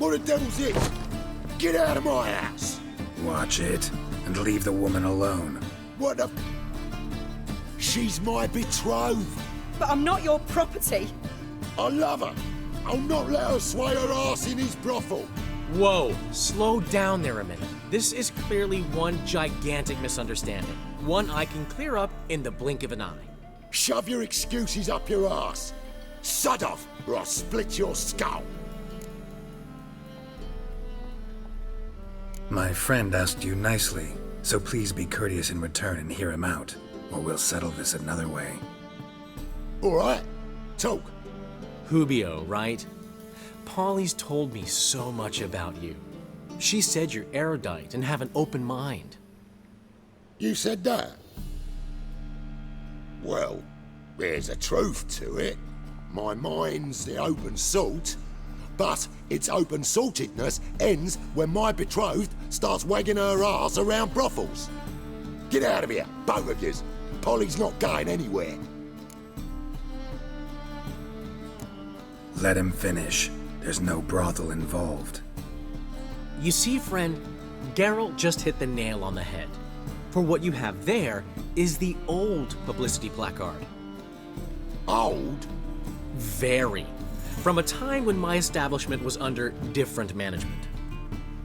You're the devil's it! Get out of my house! Watch it, and leave the woman alone. What the... She's my betrothed! But I'm not your property. I love her! I'll not let her sway her ass in his brothel! Whoa, slow down there a minute. This is clearly one gigantic misunderstanding. One I can clear up in the blink of an eye. Shove your excuses up your ass! Sod off, or I'll split your skull! My friend asked you nicely, so please be courteous in return and hear him out, or we'll settle this another way. Alright, talk. Hubio, right? Polly's told me so much about you. She said you're erudite and have an open mind. You said that? Well, there's a truth to it. My mind's the open salt, but its open saltedness ends when my betrothed starts wagging her ass around brothels. Get out of here, both of yous. Polly's not going anywhere. Let him finish. There's no brothel involved. You see, friend, Geralt just hit the nail on the head. For what you have there is the old publicity placard. Old? Very. From a time when my establishment was under different management.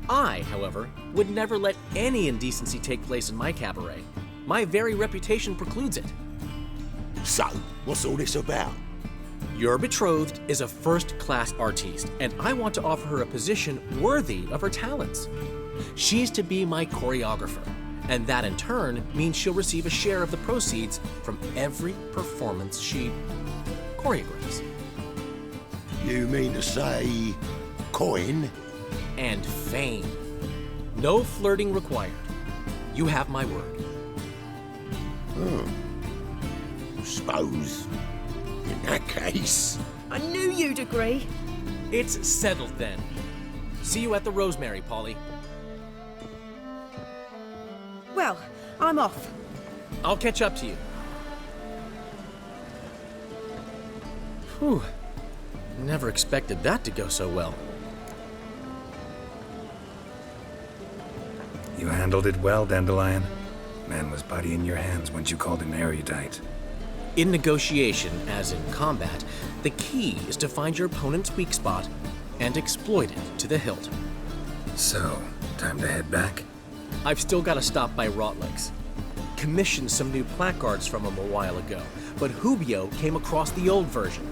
I, however, would never let any indecency take place in my cabaret. My very reputation precludes it. So, what's all this about? Your betrothed is a first-class artiste, and I want to offer her a position worthy of her talents. She's to be my choreographer, and that in turn means she'll receive a share of the proceeds from every performance she choreographs. You mean to say... coin? And fame. No flirting required. You have my word. Suppose... in that case... I knew you'd agree. It's settled then. See you at the Rosemary, Polly. Well, I'm off. I'll catch up to you. Whew. Never expected that to go so well. You handled it well, Dandelion. Man was body in your hands once you called him erudite. In negotiation, as in combat, the key is to find your opponent's weak spot and exploit it to the hilt. So, time to head back? I've still got to stop by Rotlick's. Commissioned some new placards from him a while ago, but Hubio came across the old version.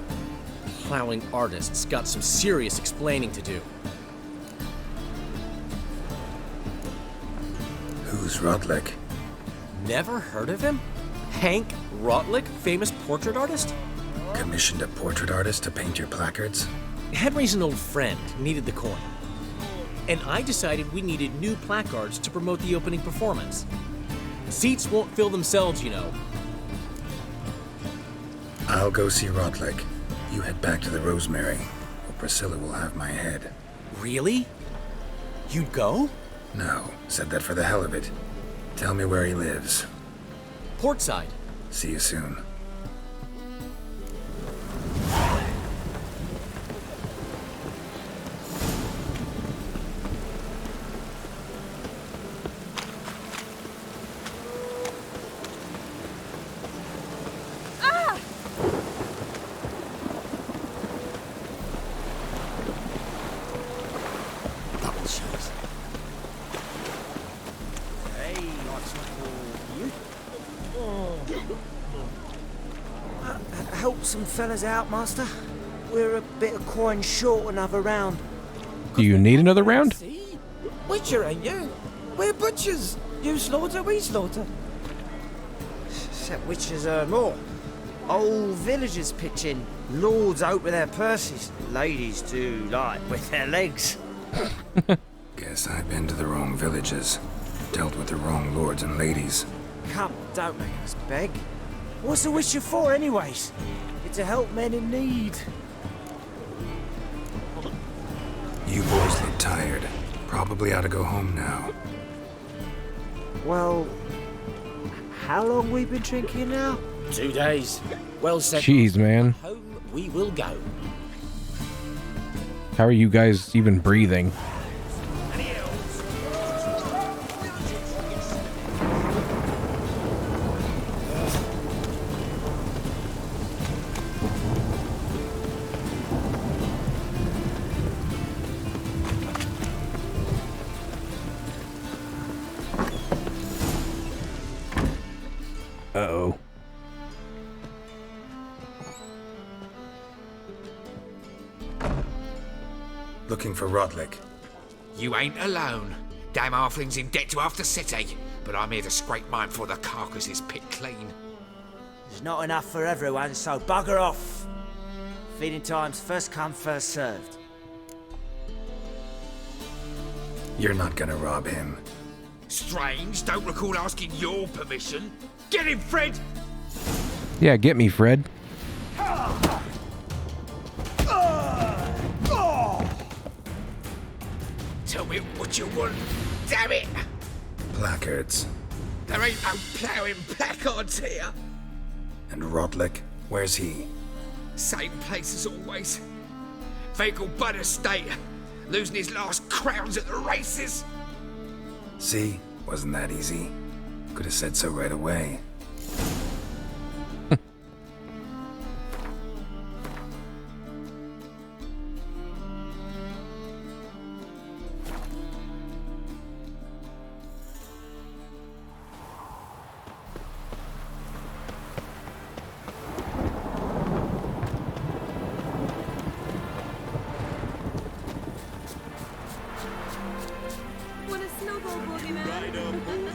Plowing artists got some serious explaining to do. Who's Rotlick? Never heard of him? Hank Rotlick, famous portrait artist? Commissioned a portrait artist to paint your placards? Henry's an old friend, needed the coin. And I decided we needed new placards to promote the opening performance. Seats won't fill themselves, you know. I'll go see Rotlick. You head back to the Rosemary, or Priscilla will have my head. Really? You'd go? No, said that for the hell of it. Tell me where he lives. Portside. See you soon. Help some fellas out, Master. We're a bit of coin short another round. Do you need another round? Witcher, ain't you? We're butchers. You slaughter, we slaughter. Except witchers earn more. Old villagers pitch in. Lords out with their purses. Ladies do like with their legs. Guess I've been to the wrong villages. Dealt with the wrong lords and ladies. Come, don't make us beg. What's a witcher for, anyways? It's to help men in need. You boys look tired. Probably ought to go home now. Well, how long we been drinking now? 2 days. Well said. Jeez, man. Home we will go. How are you guys even breathing? Uh-oh. Looking for Rodlick. You ain't alone. Damn halfling's in debt to half the city. But I'm here to scrape mine before the carcass is picked clean. There's not enough for everyone, so bugger off. Feeding time's first come, first served. You're not gonna rob him. Strange, don't recall asking your permission. Get him, Fred! Yeah, get me, Fred. Tell me what you want, damn it! Placards. There ain't no ploughing placards here. And Rodlick, where's he? Same place as always. Vehicle Bud Estate. Losing his last crowns at the races. See? Wasn't that easy? Could have said so right away.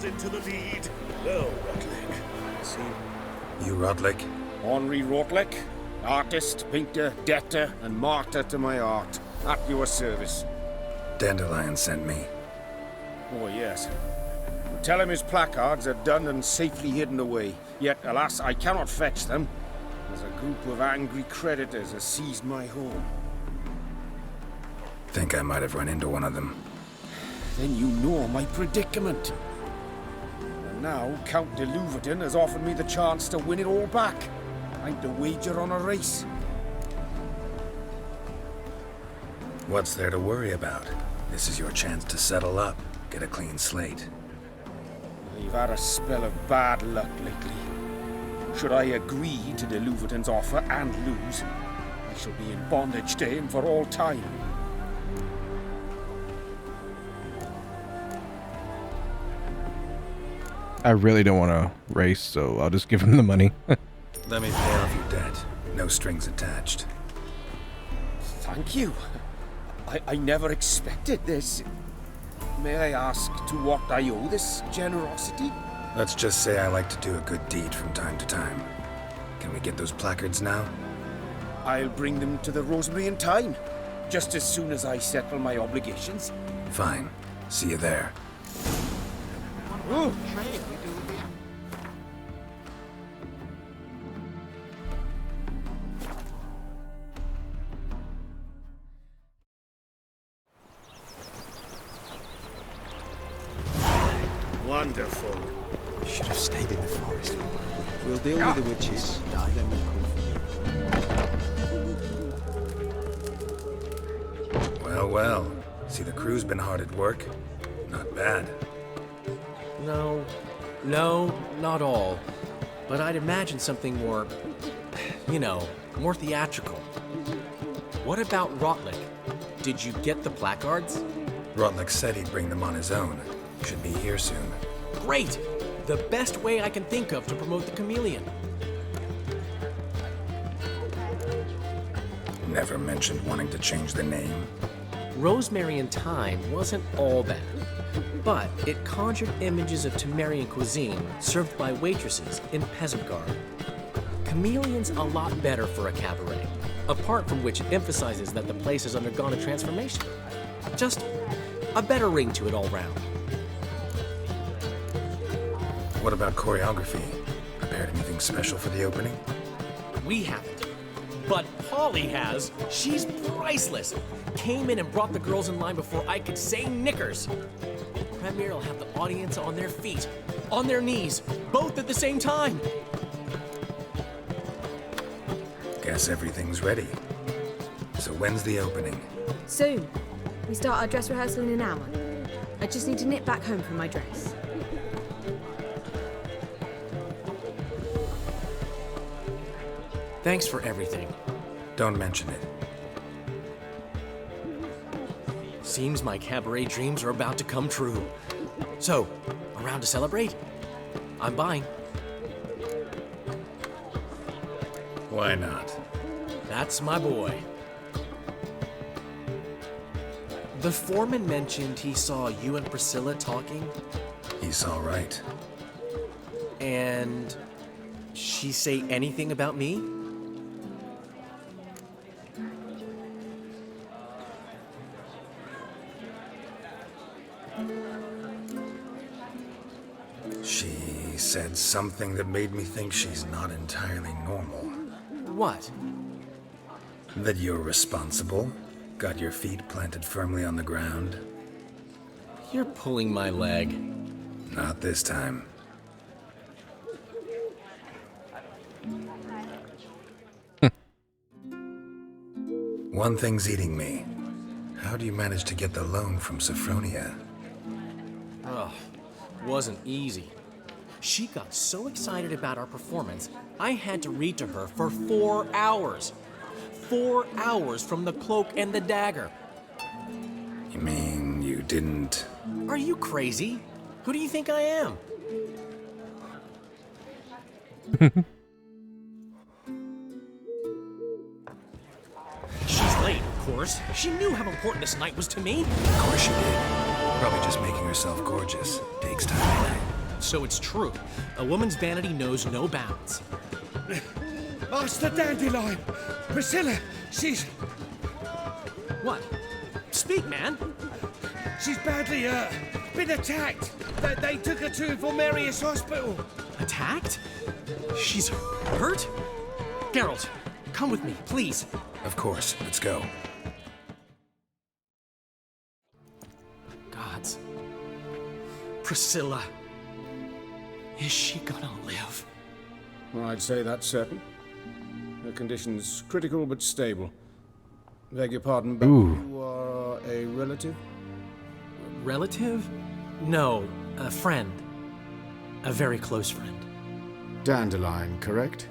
Into the lead. Well, Rotlick. See? You Rodlick? Henri Rotlick, artist, painter, debtor, and martyr to my art. At your service. Dandelion sent me. Oh, yes. Tell him his placards are done and safely hidden away. Yet, alas, I cannot fetch them, as a group of angry creditors has seized my home. Think I might have run into one of them. Then you know my predicament. And now, Count de Louverton has offered me the chance to win it all back. I'm to wager on a race. What's there to worry about? This is your chance to settle up, get a clean slate. You've had a spell of bad luck lately. Should I agree to de Louverton's offer and lose, I shall be in bondage to him for all time. I really don't want to race, so I'll just give him the money. Let me pay off your debt. No strings attached. Thank you. I never expected this. May I ask to what I owe this generosity? Let's just say I like to do a good deed from time to time. Can we get those placards now? I'll bring them to the Rosemary in time, just as soon as I settle my obligations. Fine. See you there. Oh. Wonderful. Should have stayed in the forest. We'll deal with the witches. Then we'll call for you. Well, well. See, the crew's been hard at work. Not bad. No, not all. But I'd imagine something more, more theatrical. What about Rotlick? Did you get the placards? Rotlick said he'd bring them on his own. Should be here soon. Great! The best way I can think of to promote the chameleon. Never mentioned wanting to change the name. Rosemary in Time wasn't all bad, but it conjured images of Temerian cuisine served by waitresses in peasant garb. Chameleon's a lot better for a cabaret, apart from which it emphasizes that the place has undergone a transformation. Just a better ring to it all round. What about choreography? Prepared anything special for the opening? We haven't. But Polly has. She's priceless. Came in and brought the girls in line before I could say knickers. The premiere will have the audience on their feet, on their knees, both at the same time. Guess everything's ready. So when's the opening? Soon. We start our dress rehearsal in an hour. I just need to nip back home for my dress. Thanks for everything. Don't mention it. Seems my cabaret dreams are about to come true. So, around to celebrate? I'm buying. Why not? That's my boy. The foreman mentioned he saw you and Priscilla talking. He's all right. And she say anything about me? She said something that made me think she's not entirely normal. What? That you're responsible, got your feet planted firmly on the ground. You're pulling my leg. Not this time. One thing's eating me. How do you manage to get the loan from Sophronia? Ugh, wasn't easy. She got so excited about our performance, I had to read to her for 4 hours. 4 hours from the Cloak and the Dagger. You mean you didn't... Are you crazy? Who do you think I am? She's late, of course. She knew how important this night was to me. Of course she did. Probably just making herself gorgeous. Takes time. So it's true. A woman's vanity knows no bounds. Master Dandelion! Priscilla, she's... What? Speak, man. She's badly hurt. Been attacked. They took her to Vulmerius Hospital. Attacked? She's hurt? Geralt, come with me, please. Of course. Let's go. Gods. Priscilla. Is she gonna live? Well, I'd say that's certain. Her condition's critical but stable. Beg your pardon, but you are a relative? Relative? No, a friend. A very close friend. Dandelion, correct?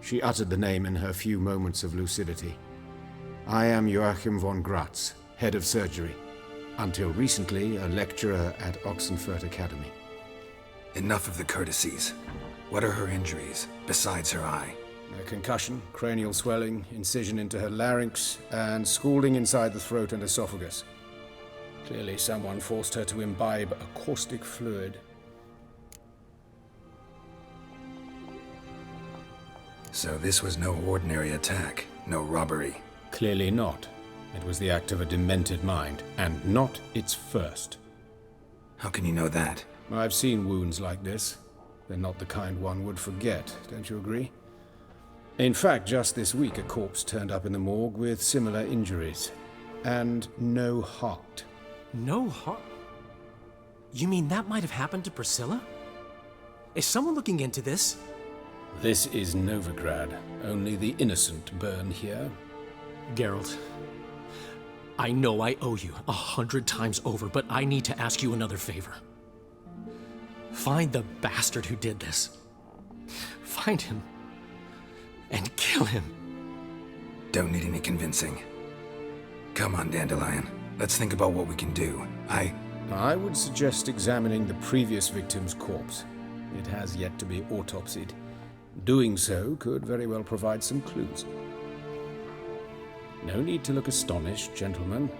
She uttered the name in her few moments of lucidity. I am Joachim von Gratz, head of surgery. Until recently, a lecturer at Oxenfurt Academy. Enough of the courtesies. What are her injuries, besides her eye? A concussion, cranial swelling, incision into her larynx, and scalding inside the throat and esophagus. Clearly someone forced her to imbibe a caustic fluid. So this was no ordinary attack, no robbery. Clearly not. It was the act of a demented mind, and not its first. How can you know that? I've seen wounds like this. They're not the kind one would forget, don't you agree? In fact, just this week a corpse turned up in the morgue with similar injuries. And no heart. No heart? You mean that might have happened to Priscilla? Is someone looking into this? This is Novigrad. Only the innocent burn here. Geralt, I know I owe you 100 times over, but I need to ask you another favor. Find the bastard who did this. Find him and kill him. Don't need any convincing. Come on, Dandelion. Let's think about what we can do. I would suggest examining the previous victim's corpse. It has yet to be autopsied. Doing so could very well provide some clues. No need to look astonished, gentlemen.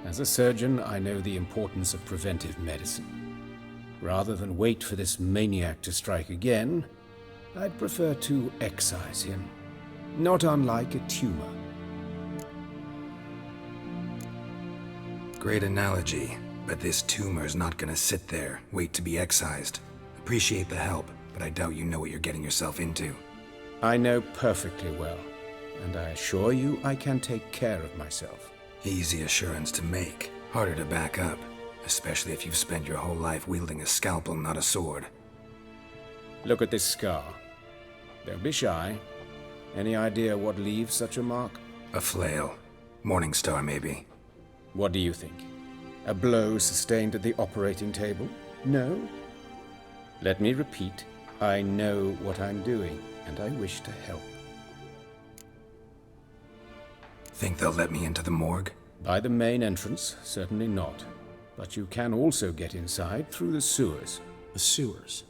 As a surgeon, I know the importance of preventive medicine. Rather than wait for this maniac to strike again, I'd prefer to excise him. Not unlike a tumor. Great analogy, but this tumor's not gonna sit there, wait to be excised. Appreciate the help, but I doubt you know what you're getting yourself into. I know perfectly well, and I assure you I can take care of myself. Easy assurance to make, harder to back up, especially if you've spent your whole life wielding a scalpel, not a sword. Look at this scar. Don't be shy. Any idea what leaves such a mark? A flail. Morning star, maybe. What do you think? A blow sustained at the operating table? No? Let me repeat. I know what I'm doing, and I wish to help. Think they'll let me into the morgue? By the main entrance, certainly not. But you can also get inside through the sewers. The sewers?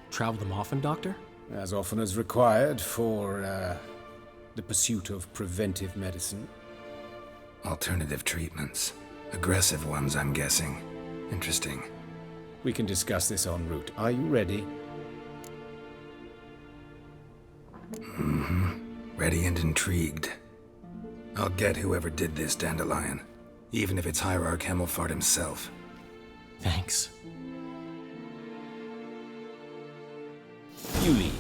Travel them often, Doctor? As often as required for, the pursuit of preventive medicine. Alternative treatments. Aggressive ones, I'm guessing. Interesting. We can discuss this en route. Are you ready? Mm-hmm. Ready and intrigued. I'll get whoever did this, Dandelion. Even if it's Hierarch Hemmelfart himself. Thanks. You lead.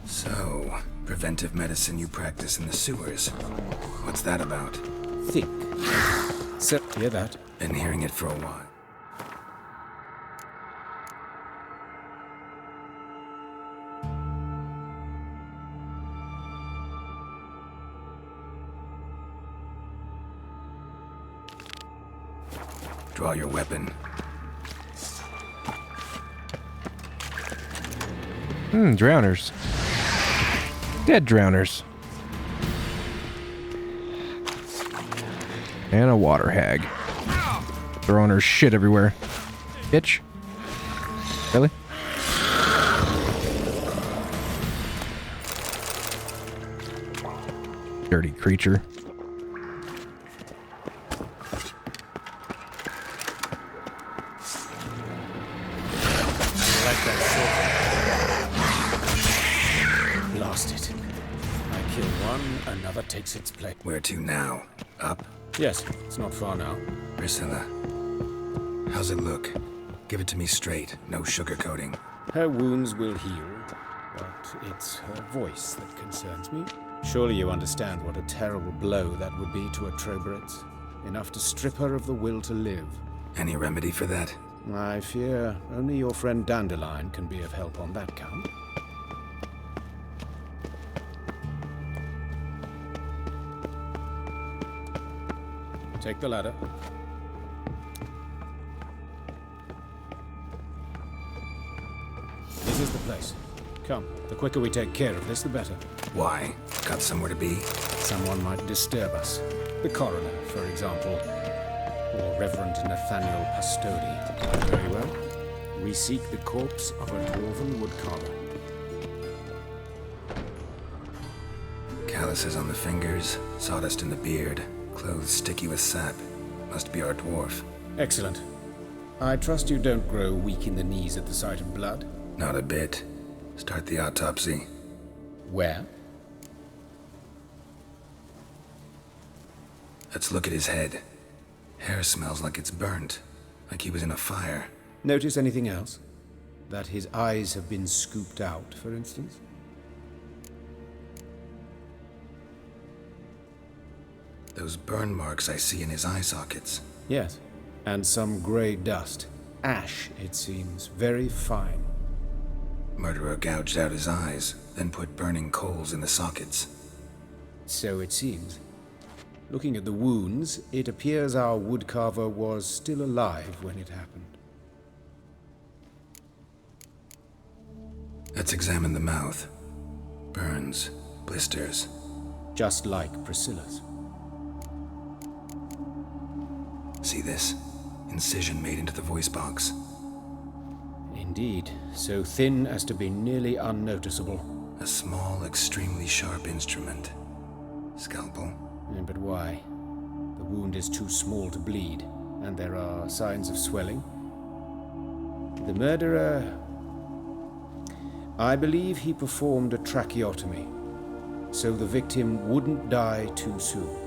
So, preventive medicine you practice in the sewers. What's that about? Think. So, hear that? Been hearing it for a while. Draw your weapon. Drowners. Dead drowners. And a water hag. Throwing her shit everywhere. Bitch. Really? Dirty creature. Another takes its place. Where to now? Up? Yes, it's not far now. Priscilla. How's it look? Give it to me straight, no sugarcoating. Her wounds will heal, but it's her voice that concerns me. Surely you understand what a terrible blow that would be to a Trobritz. Enough to strip her of the will to live. Any remedy for that? I fear only your friend Dandelion can be of help on that count. Take the ladder. This is the place. Come, the quicker we take care of this, the better. Why? Got somewhere to be? Someone might disturb us. The coroner, for example. Or Reverend Nathaniel Pastodi. Very well. We seek the corpse of a dwarven woodcarver. Calluses on the fingers, sawdust in the beard. Clothes sticky with sap. Must be our dwarf. Excellent. I trust you don't grow weak in the knees at the sight of blood? Not a bit. Start the autopsy. Where? Let's look at his head. Hair smells like it's burnt. Like he was in a fire. Notice anything else? That his eyes have been scooped out, for instance? Those burn marks I see in his eye sockets. Yes, and some grey dust. Ash, it seems. Very fine. Murderer gouged out his eyes, then put burning coals in the sockets. So it seems. Looking at the wounds, it appears our woodcarver was still alive when it happened. Let's examine the mouth. Burns, blisters. Just like Priscilla's. See this? Incision made into the voice box. Indeed, so thin as to be nearly unnoticeable. A small, extremely sharp instrument. Scalpel. But why? The wound is too small to bleed, and there are signs of swelling. The murderer... I believe he performed a tracheotomy, so the victim wouldn't die too soon.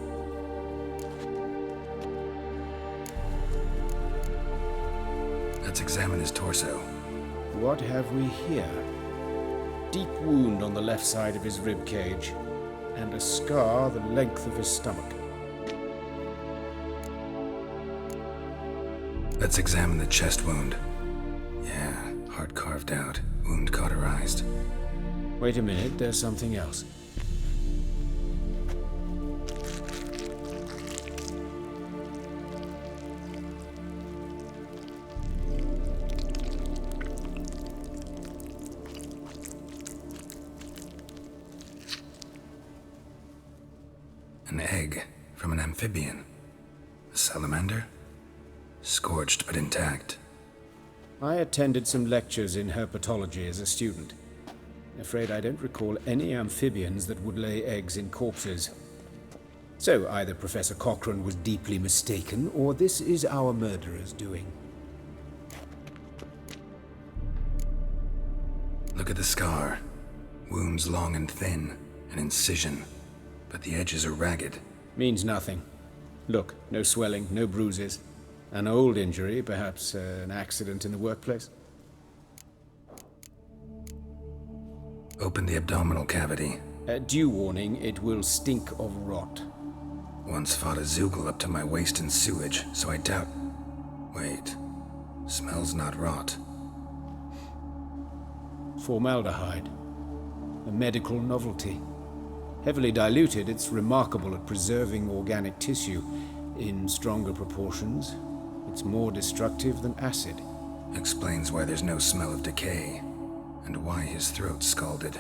Let's examine his torso. What have we here? Deep wound on the left side of his rib cage, and a scar the length of his stomach. Let's examine the chest wound. Yeah, heart carved out, wound cauterized. Wait a minute, there's something else. An egg from an amphibian. A salamander? Scorched but intact. I attended some lectures in herpetology as a student. Afraid I don't recall any amphibians that would lay eggs in corpses. So either Professor Cochrane was deeply mistaken, or this is our murderer's doing. Look at the scar. Wounds long and thin. An incision. But the edges are ragged. Means nothing. Look, no swelling, no bruises. An old injury, perhaps an accident in the workplace. Open the abdominal cavity. Due warning, it will stink of rot. Once fought a Zoogle up to my waist in sewage, so I doubt... Wait. Smells not rot. Formaldehyde. A medical novelty. Heavily diluted, it's remarkable at preserving organic tissue. In stronger proportions, it's more destructive than acid. Explains why there's no smell of decay, and why his throat's scalded.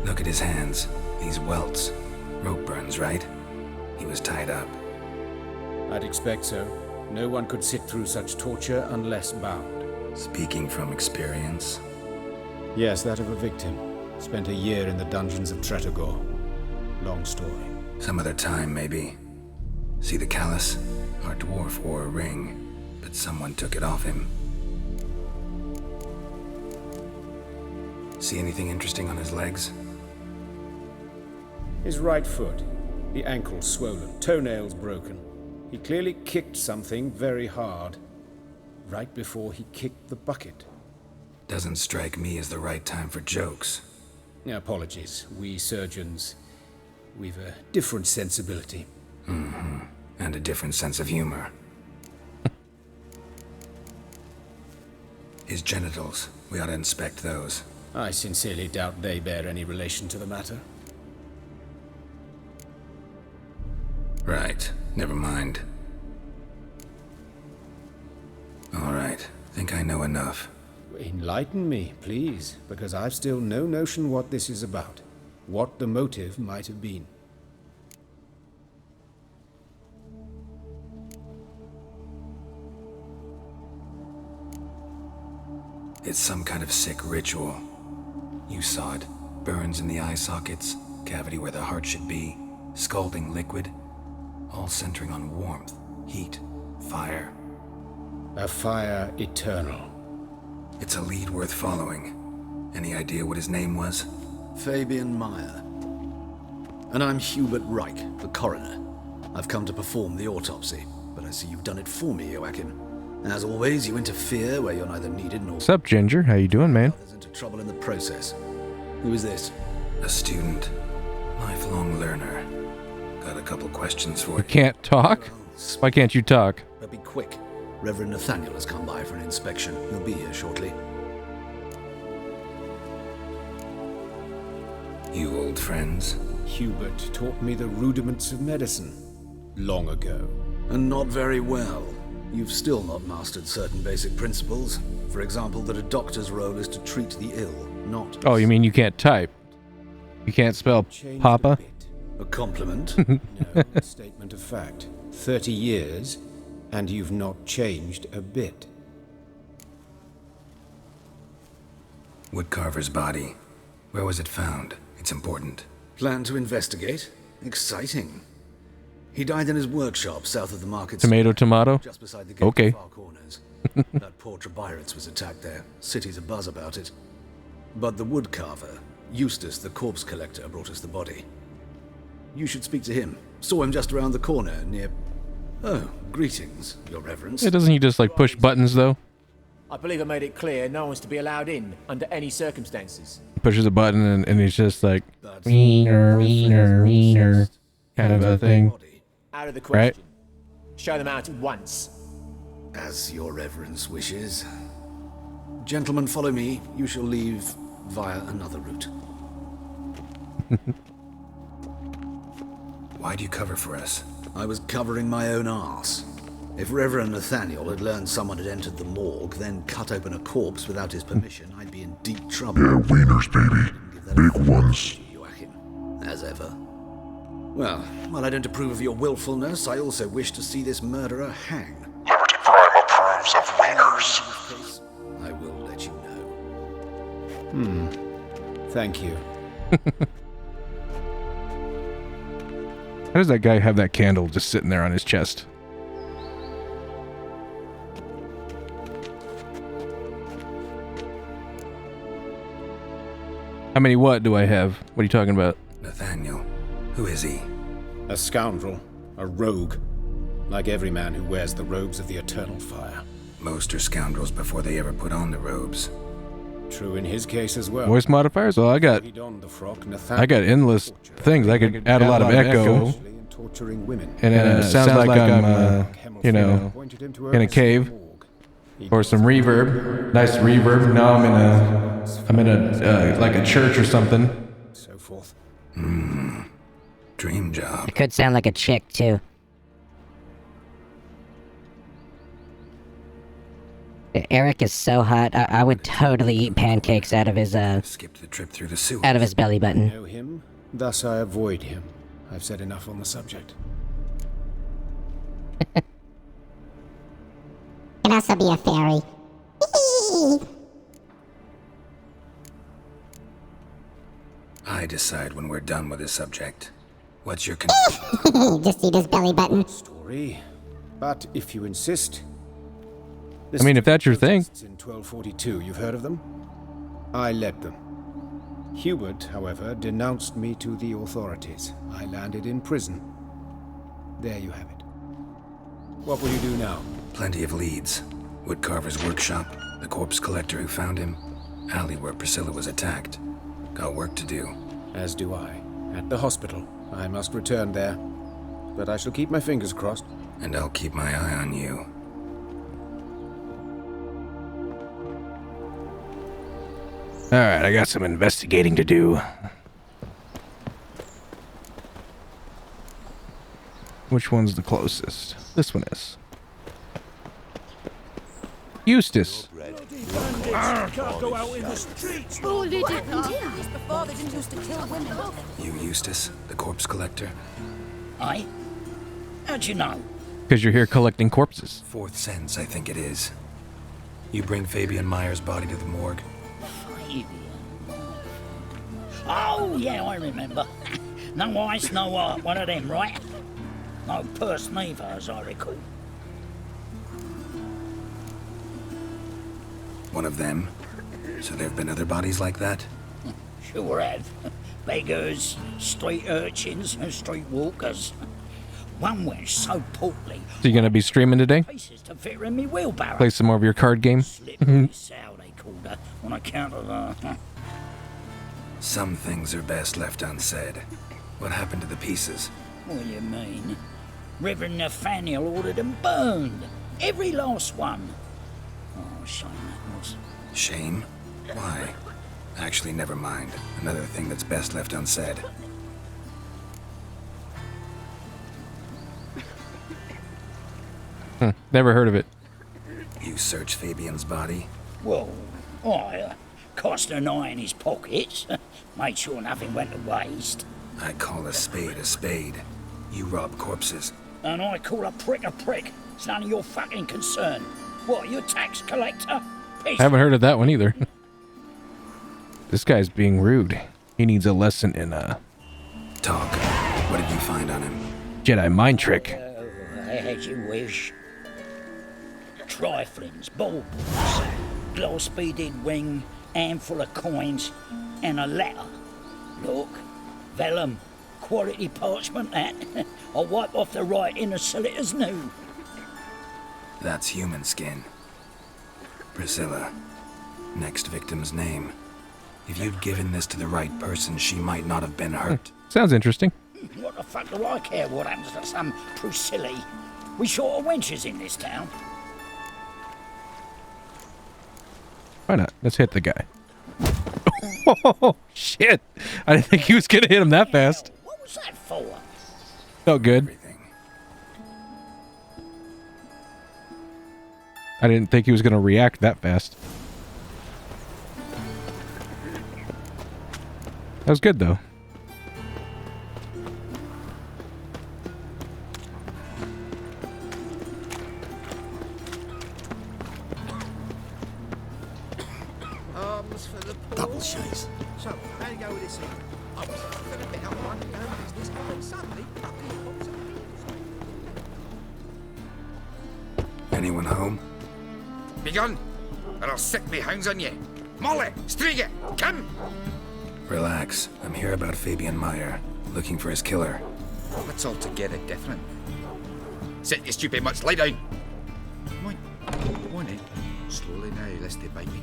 Look at his hands. These welts. Rope burns, right? He was tied up. I'd expect so. No one could sit through such torture unless bound. Speaking from experience? Yes, that of a victim. Spent a year in the dungeons of Tretogor. Long story. Some other time, maybe. See the callus? Our dwarf wore a ring, but someone took it off him. See anything interesting on his legs? His right foot. The ankle swollen, toenails broken. He clearly kicked something very hard. Right before he kicked the bucket. Doesn't strike me as the right time for jokes. Apologies. We surgeons, we've a different sensibility. Mm-hmm. And a different sense of humor. His genitals. We ought to inspect those. I sincerely doubt they bear any relation to the matter. Right. Never mind. All right. Think I know enough. Enlighten me, please, because I've still no notion what this is about. What the motive might have been. It's some kind of sick ritual. You saw it. Burns in the eye sockets, cavity where the heart should be, scalding liquid, all centering on warmth, heat, fire. A fire eternal. It's a lead worth following. Any idea what his name was? Fabian Meyer. And I'm Hubert Reich, the coroner. I've come to perform the autopsy, but I see you've done it for me, Joachim. As always, you interfere where you're neither needed nor... What's up, Ginger? How you doing, man? ...others into trouble in the process. Who is this? A student. Lifelong learner. Got a couple questions for you. You can't talk? Why can't you talk? But be quick. Reverend Nathaniel has come by for an inspection. He'll be here shortly. You old friends? Hubert taught me the rudiments of medicine. Long ago. And not very well. You've still not mastered certain basic principles. For example, that a doctor's role is to treat the ill, not... Oh, you mean you can't type? You can't spell Papa? A compliment? No, a statement of fact. 30 years, and you've not changed a bit. Woodcarver's body. Where was it found? It's important. Plan to investigate? Exciting. He died in his workshop south of the market. Tomato? Just beside the gate okay. Far Corners. That poor Trebirates was attacked there. City's abuzz about it. But the woodcarver, Eustace the corpse collector, brought us the body. You should speak to him. Saw him just around the corner near... Oh, greetings, your reverence. Yeah, doesn't he just like push buttons though? I believe I made it clear no one's to be allowed in under any circumstances. He pushes a button and he's just like wiener, wiener, wiener kind of a thing. Out of the question. Right? Show them out at once. As your reverence wishes. Gentlemen, follow me. You shall leave via another route. Why do you cover for us? I was covering my own arse. If Reverend Nathaniel had learned someone had entered the morgue, then cut open a corpse without his permission, I'd be in deep trouble. Yeah, wieners, baby. Big ones. As ever. Well, while I don't approve of your willfulness, I also wish to see this murderer hang. Liberty Prime approves of wieners. I will let you know. Thank you. How does that guy have that candle just sitting there on his chest? How many what do I have? What are you talking about? Nathaniel. Who is he? A scoundrel. A rogue. Like every man who wears the robes of the eternal fire. Most are scoundrels before they ever put on the robes. True in his case as well. Voice modifiers? Well, I got endless things. I could add a lot of echo. Torturing women. And it sounds like I'm, you know, in a cave. Or some reverb. Nice reverb. Now I'm in a like a church or something. So forth. Dream job. It could sound like a chick, too. Eric is so hot, I would totally eat pancakes out of his, Skipped the trip through the sewers. out of his belly button. I know him, thus I avoid him. I've said enough on the subject. Can also be a fairy. I decide when we're done with this subject. What's your concern? Just eat his belly button. Story. But if you insist... I mean, if that's your thing. In 1242, you've heard of them? I led them. Hubert, however, denounced me to the authorities. I landed in prison. There you have it. What will you do now? Plenty of leads. Woodcarver's workshop, the corpse collector who found him, alley where Priscilla was attacked. Got work to do. As do I. At the hospital. I must return there. But I shall keep my fingers crossed. And I'll keep my eye on you. Alright, I got some investigating to do. Which one's the closest? This one is. Eustace. Can't go out in the streets. What happened here? Before they didn't used to kill women. You Eustace, the corpse collector? Aye? How'd you know? Because you're here collecting corpses. Fourth sense, I think it is. You bring Fabian Meyer's body to the morgue. Oh, yeah, I remember. No eyes, no heart, one of them, right? No purse neither, as I recall. One of them? So there have been other bodies like that? Sure have. Beggars, street urchins, and street walkers. One went so portly. So you gonna be streaming today? Pieces to fit in me wheelbarrow. Play some more of your card game? Slippery sow, they called her, on account of Some things are best left unsaid. What happened to the pieces? What do you mean? Reverend Nathaniel ordered them burned. Every last one. Oh, shame that was. Shame? Why? Actually, never mind. Another thing that's best left unsaid. Never heard of it. You searched Fabian's body? Well, I cast an eye in his pockets. Made sure nothing went to waste. I call a spade a spade. You rob corpses. And I call a prick a prick. It's none of your fucking concern. What, you a tax collector? I haven't heard of that one either. This guy's being rude. He needs a lesson in, Talk. What did you find on him? Jedi mind trick. As you wish. Triflings, baubles, glass-beaded ring, handful of coins, and a letter. Look, vellum, quality parchment that. I'll wipe off the writing and sell it as new. That's human skin. Priscilla. Next victim's name. If you'd given this to the right person, she might not have been hurt. Sounds interesting. What the fuck do I care what happens to some Priscilla? We short of wenches in this town. Why not? Let's hit the guy. Oh, shit. I didn't think he was going to hit him that fast. What was that for? Felt good. I didn't think he was going to react that fast. That was good, though. Arms for the poor. Double chase. So, how do you go with this here? I was offered a bit of one business, and suddenly, Anyone home? Begone, or I'll sick me hounds on you. Molly, Striga, come! Relax. I'm here about Fabian Meyer, looking for his killer. That's altogether different. Sit, you stupid mutts, lie down. Come on, come on, slowly now, lest they bite me.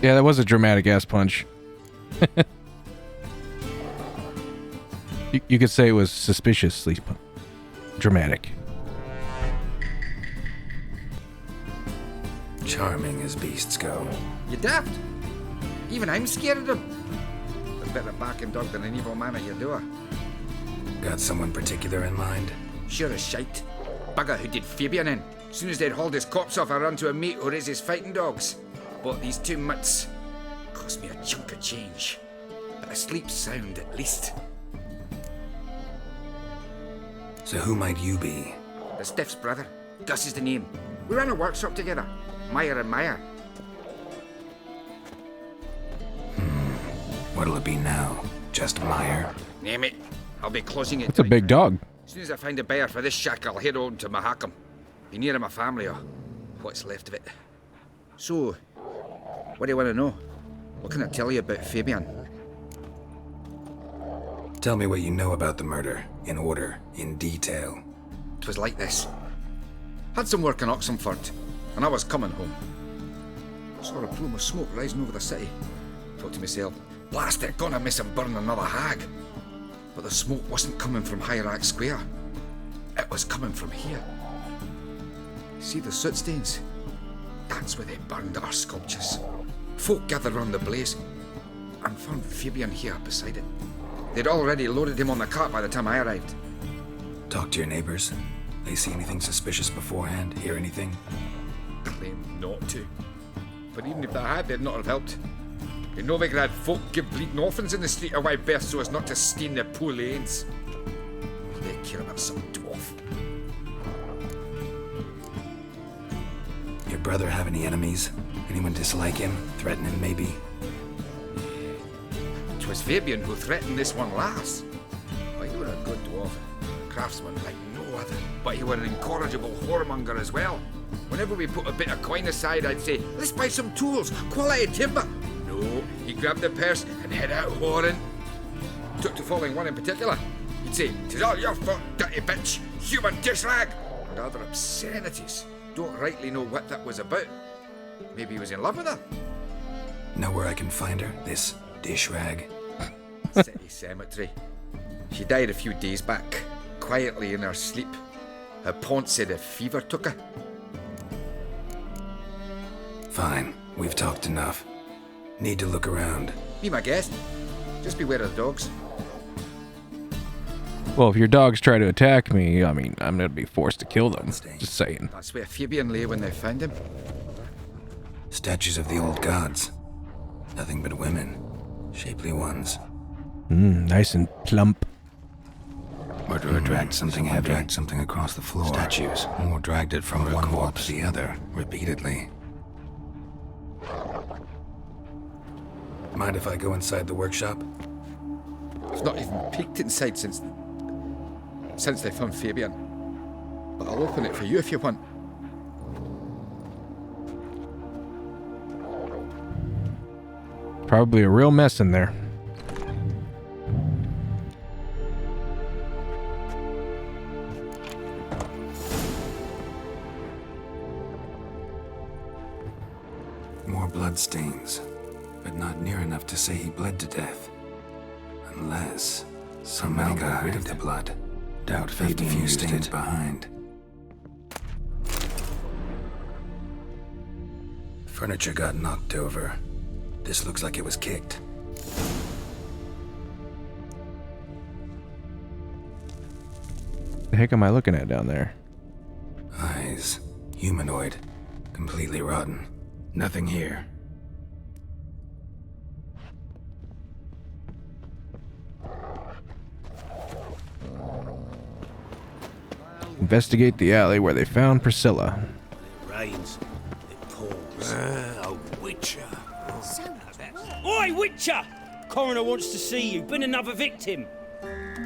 Yeah, that was a dramatic ass punch. you could say it was suspiciously dramatic. Charming as beasts go. You daft? Even I'm scared of them. A better barking dog than an evil man at your door. Got someone particular in mind? Sure as shite. Bugger who did Fabian in. As soon as they'd hauled his corpse off, I run to a mate who raises fighting dogs. Bought these 2 mutts. Cost me a chunk of change. But I sleep sound at least. So who might you be? The Stiff's brother. Gus is the name. We ran a workshop together. Meyer and Meyer. What'll it be now? Just Meyer? Name it. I'll be closing it. That's a big dog. As soon as I find a buyer for this shack, I'll head on to Mahakam. Be near my family or what's left of it. So, what do you want to know? What can I tell you about Fabian? Tell me what you know about the murder, in order, in detail. 'Twas like this. Had some work in Oxenford, and I was coming home. Saw a plume of smoke rising over the city. Thought to myself, blast it, gonna miss him burn another hag. But the smoke wasn't coming from Hierarch Square. It was coming from here. See the soot stains? That's where they burned our sculptures. Folk gathered round the blaze and found Fabian here beside it. They'd already loaded him on the cart by the time I arrived. Talk to your neighbors. They see anything suspicious beforehand? Hear anything? Claimed not to. But even if they had, they'd not have helped. In Novigrad, folk give bleeding orphans in the street a wide berth so as not to stain their poor lanes. They care about some dwarf. Your brother have any enemies? Anyone dislike him? Threaten him, maybe? 'Twas Fabian who threatened this one last. Oh, he were a good dwarf. Craftsman like no other. But he were an incorrigible whoremonger as well. Whenever we put a bit of coin aside, I'd say, let's buy some tools, quality timber. No, he grabbed the purse and head out whoring. Took to following one in particular. He'd say, 'tis all your fault, dirty bitch, human dish rag, and other obscenities. Don't rightly know what that was about. Maybe he was in love with her. Know where I can find her? This dish rag? City cemetery. She died a few days back, quietly in her sleep. Her pont said a fever took her. Fine, we've talked enough. Need to look around. Be my guest. Just beware of the dogs. Well, if your dogs try to attack me, I mean, I'm gonna be forced to kill them. Just saying. That's where Fabian lay when they found him. Statues of the old gods. Nothing but women. Shapely ones. Nice and plump. Murderer dragged something heavy. Dragged something across the floor. Statues. Or dragged it from one wall to the other, repeatedly. Mind if I go inside the workshop? I've not even peeked inside since they found Fabian. But I'll open it for you if you want. Probably a real mess in there. bloodstains, but not near enough to say he bled to death. Unless somebody got rid of the blood. Doubt left a few stains behind. Furniture got knocked over. This looks like it was kicked. The heck am I looking at down there? Eyes. Humanoid. Completely rotten. Nothing here. Investigate the alley where they found Priscilla. It rains. It pours. A witcher. Oi, Witcher! Coroner wants to see you. Been another victim.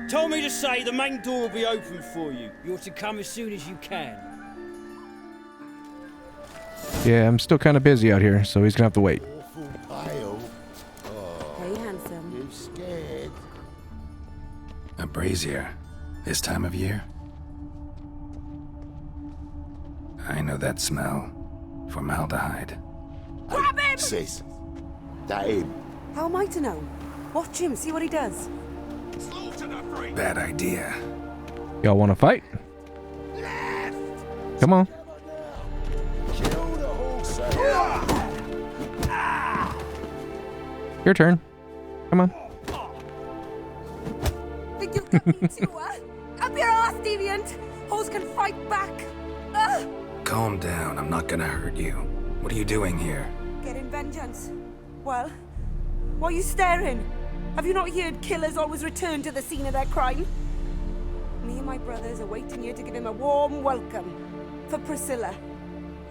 Told me to say the main door will be open for you. You're to come as soon as you can. Yeah, I'm still kind of busy out here, so he's gonna have to wait. Pale. Hey, handsome. You scared? A brazier. This time of year? I know that smell. Formaldehyde. Grab him! Sis. That him. How am I to know? Watch him, see what he does. Bad idea. Y'all want to fight? Come on. Your turn. Come on. Think you'll get me too, Up your ass, deviant! Hoes can fight back! Calm down, I'm not gonna hurt you. What are you doing here? Getting vengeance. Well, why are you staring? Have you not heard killers always return to the scene of their crime? Me and my brothers are waiting here to give him a warm welcome. For Priscilla.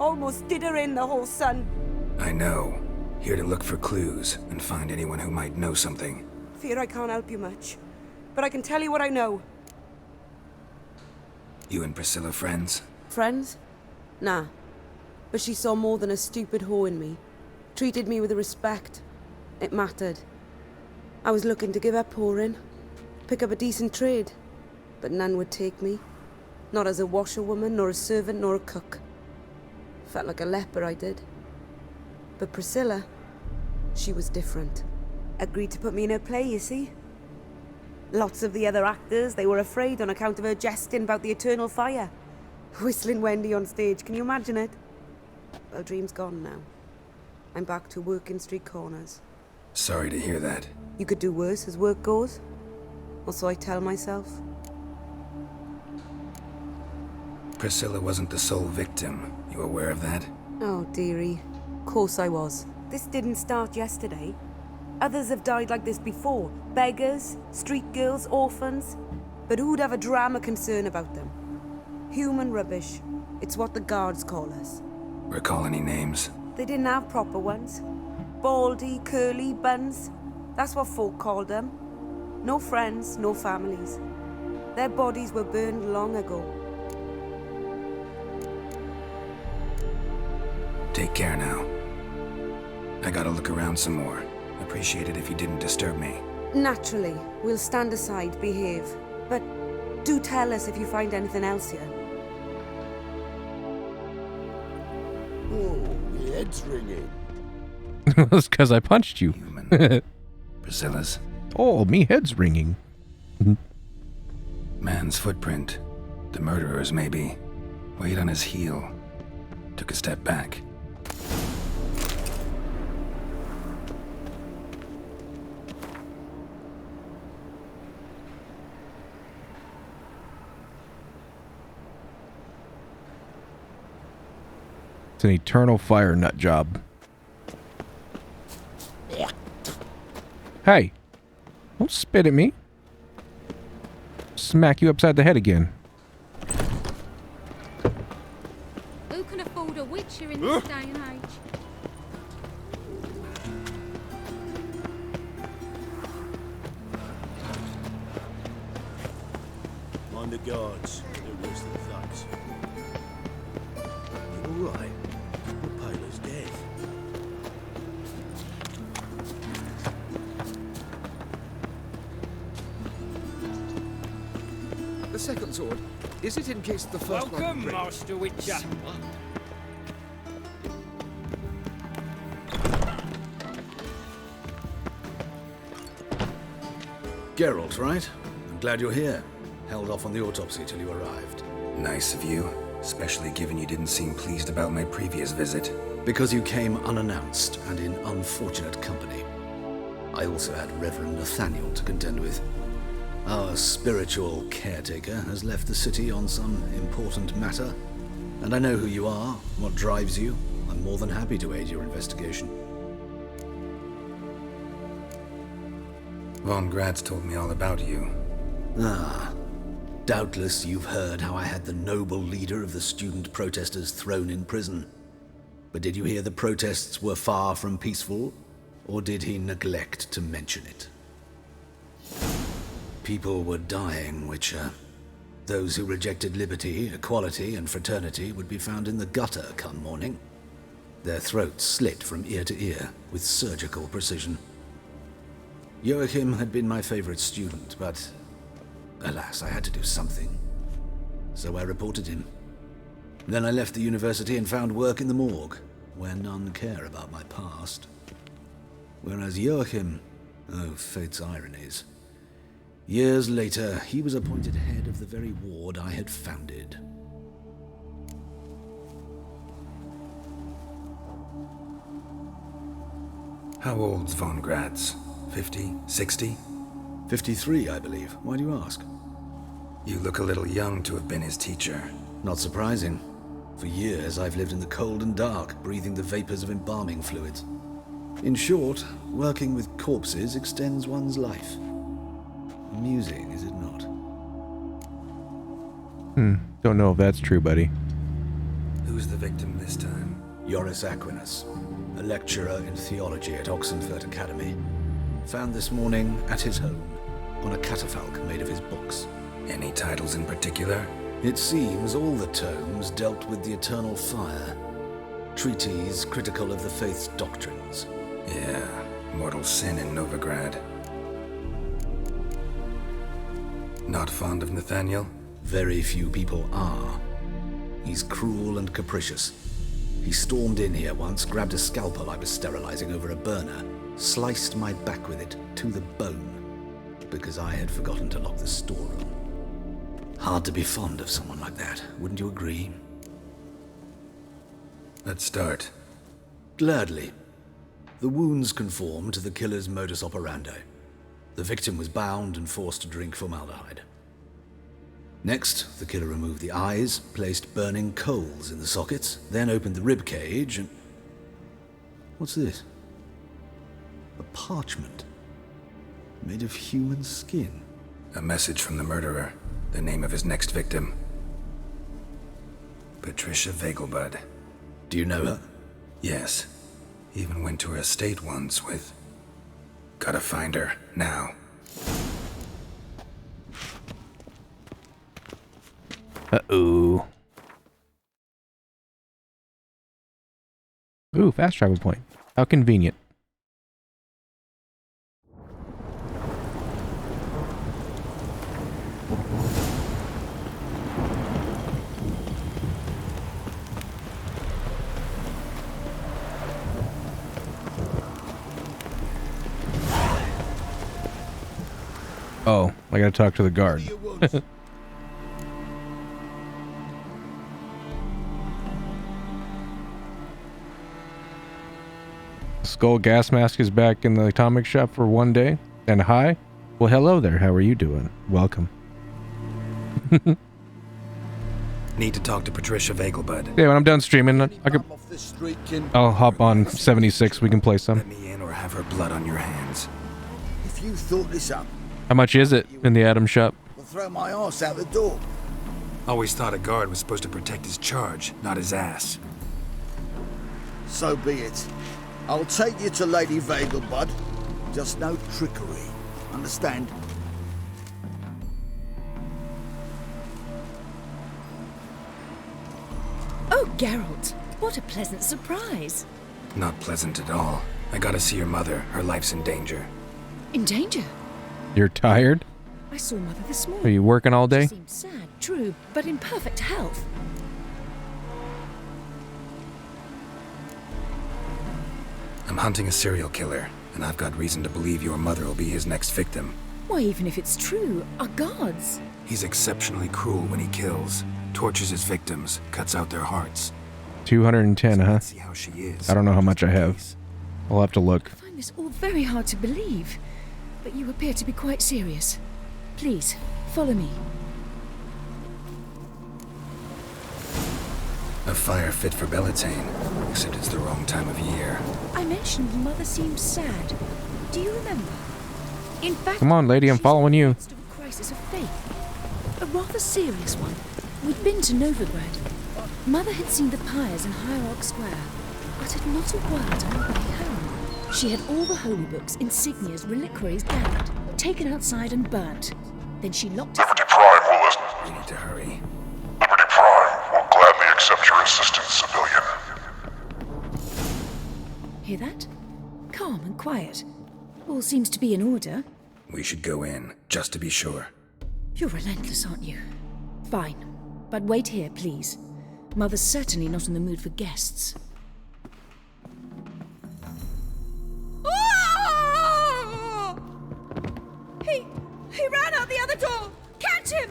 Almost did her in the whole sun. I know. Here to look for clues and find anyone who might know something. Fear I can't help you much. But I can tell you what I know. You and Priscilla friends? Friends? Nah. But she saw more than a stupid whore in me. Treated me with respect. It mattered. I was looking to give her pouring. Pick up a decent trade. But none would take me. Not as a washerwoman, nor a servant, nor a cook. Felt like a leper, I did. But Priscilla, she was different. Agreed to put me in her play, you see. Lots of the other actors, they were afraid on account of her jesting about the eternal fire. Whistling Wendy on stage, can you imagine it? Well, dream's gone now. I'm back to working street corners. Sorry to hear that. You could do worse as work goes. Or so I tell myself. Priscilla wasn't the sole victim. You aware of that? Oh, dearie. Course I was. This didn't start yesterday. Others have died like this before. Beggars, street girls, orphans. But who'd have a drama concern about them? Human rubbish. It's what the guards call us. Recall any names? They didn't have proper ones. Baldy, curly, buns. That's what folk called them. No friends, no families. Their bodies were burned long ago. Take care now. I gotta look around some more. Appreciate it if you didn't disturb me. Naturally, we'll stand aside, behave. But do tell us if you find anything else here. Oh, my head's ringing. That's because I punched you. Priscilla's. Oh, me head's ringing. Man's footprint. The murderer's, maybe. Weight on his heel. Took a step back. It's an eternal fire nut job. Hey, don't spit at me. Smack you upside the head again. Who can afford a witcher in this day and age? On the guards. They're worse than thugs. You all right? Your Paler's dead. The second sword, is it in case the first one... Welcome, Master Witcher. Geralt, right? I'm glad you're here. Held off on the autopsy till you arrived. Nice of you, especially given you didn't seem pleased about my previous visit. Because you came unannounced and in unfortunate company. I also had Reverend Nathaniel to contend with. Our spiritual caretaker has left the city on some important matter, and I know who you are, what drives you. I'm more than happy to aid your investigation. Von Gratz told me all about you. Ah, doubtless you've heard how I had the noble leader of the student protesters thrown in prison. But did you hear the protests were far from peaceful, or did he neglect to mention it? People were dying, Witcher. Those who rejected liberty, equality, and fraternity would be found in the gutter come morning. Their throats slit from ear to ear with surgical precision. Joachim had been my favorite student, but alas, I had to do something. So I reported him. Then I left the university and found work in the morgue, where none care about my past. Whereas Joachim, oh, fate's ironies. Years later, he was appointed head of the very ward I had founded. How old's Von Gratz? 50? 60? 53, I believe. Why do you ask? You look a little young to have been his teacher. Not surprising. For years, I've lived in the cold and dark, breathing the vapors of embalming fluids. In short, working with corpses extends one's life. Amusing, is it not? Don't know if that's true, buddy. Who's the victim this time? Joris Aquinas, a lecturer in theology at Oxenfurt Academy. Found this morning at his home, on a catafalque made of his books. Any titles in particular? It seems all the tomes dealt with the eternal fire. Treatises critical of the faith's doctrines. Yeah, mortal sin in Novigrad. Not fond of Nathaniel? Very few people are. He's cruel and capricious. He stormed in here once, grabbed a scalpel I was sterilizing over a burner, sliced my back with it to the bone, because I had forgotten to lock the storeroom. Hard to be fond of someone like that, wouldn't you agree? Let's start. Gladly. The wounds conform to the killer's modus operandi. The victim was bound and forced to drink formaldehyde. Next, the killer removed the eyes, placed burning coals in the sockets, then opened the rib cage and... What's this? A parchment. Made of human skin. A message from the murderer. The name of his next victim. Patricia Vegelbud. Do you know her? Yes. Even went to her estate once with... Gotta find her, now. Uh-oh. Ooh, fast travel point. How convenient. Oh, I gotta talk to the guard. Skull gas mask is back in the atomic shop for one day. And hi. Well, hello there. How are you doing? Welcome. Need to talk to Patricia Vegelbud. Yeah, when I'm done streaming, I'll hop on 76. We can play some. Let me in or have her blood on your hands. If you thought this up, How much is it in the Atom shop? I'll throw my ass out the door. Always thought a guard was supposed to protect his charge, not his ass. So be it. I'll take you to Lady Vegelbud. Just no trickery. Understand? Oh, Geralt, what a pleasant surprise. Not pleasant at all. I gotta see your mother. Her life's in danger. In danger? You're tired? I saw Mother this morning. Are you working all day? She seems sad, true, but in perfect health. I'm hunting a serial killer, and I've got reason to believe your mother will be his next victim. Why, even if it's true, our gods. He's exceptionally cruel when he kills, tortures his victims, cuts out their hearts. 210, huh? See how she is. I don't know how much I have. I'll have to look. I find this all very hard to believe, but you appear to be quite serious. Please, follow me. A fire fit for Bellatane, except it's the wrong time of year. I mentioned Mother seemed sad. Do you remember? In fact, Come on, lady, I'm following you. a crisis of faith. A rather serious one. We'd been to Novigrad. Mother had seen the pyres in Hierarch Square, uttered not a word on the way home. She had all the holy books, insignias, reliquaries gathered, taken outside and burnt. Then she locked us. Liberty Prime will listen. We need to hurry. Liberty Prime will gladly accept your assistance, civilian. Hear that? Calm and quiet. All seems to be in order. We should go in, just to be sure. You're relentless, aren't you? Fine. But wait here, please. Mother's certainly not in the mood for guests. Oh! He ran out the other door! Catch him!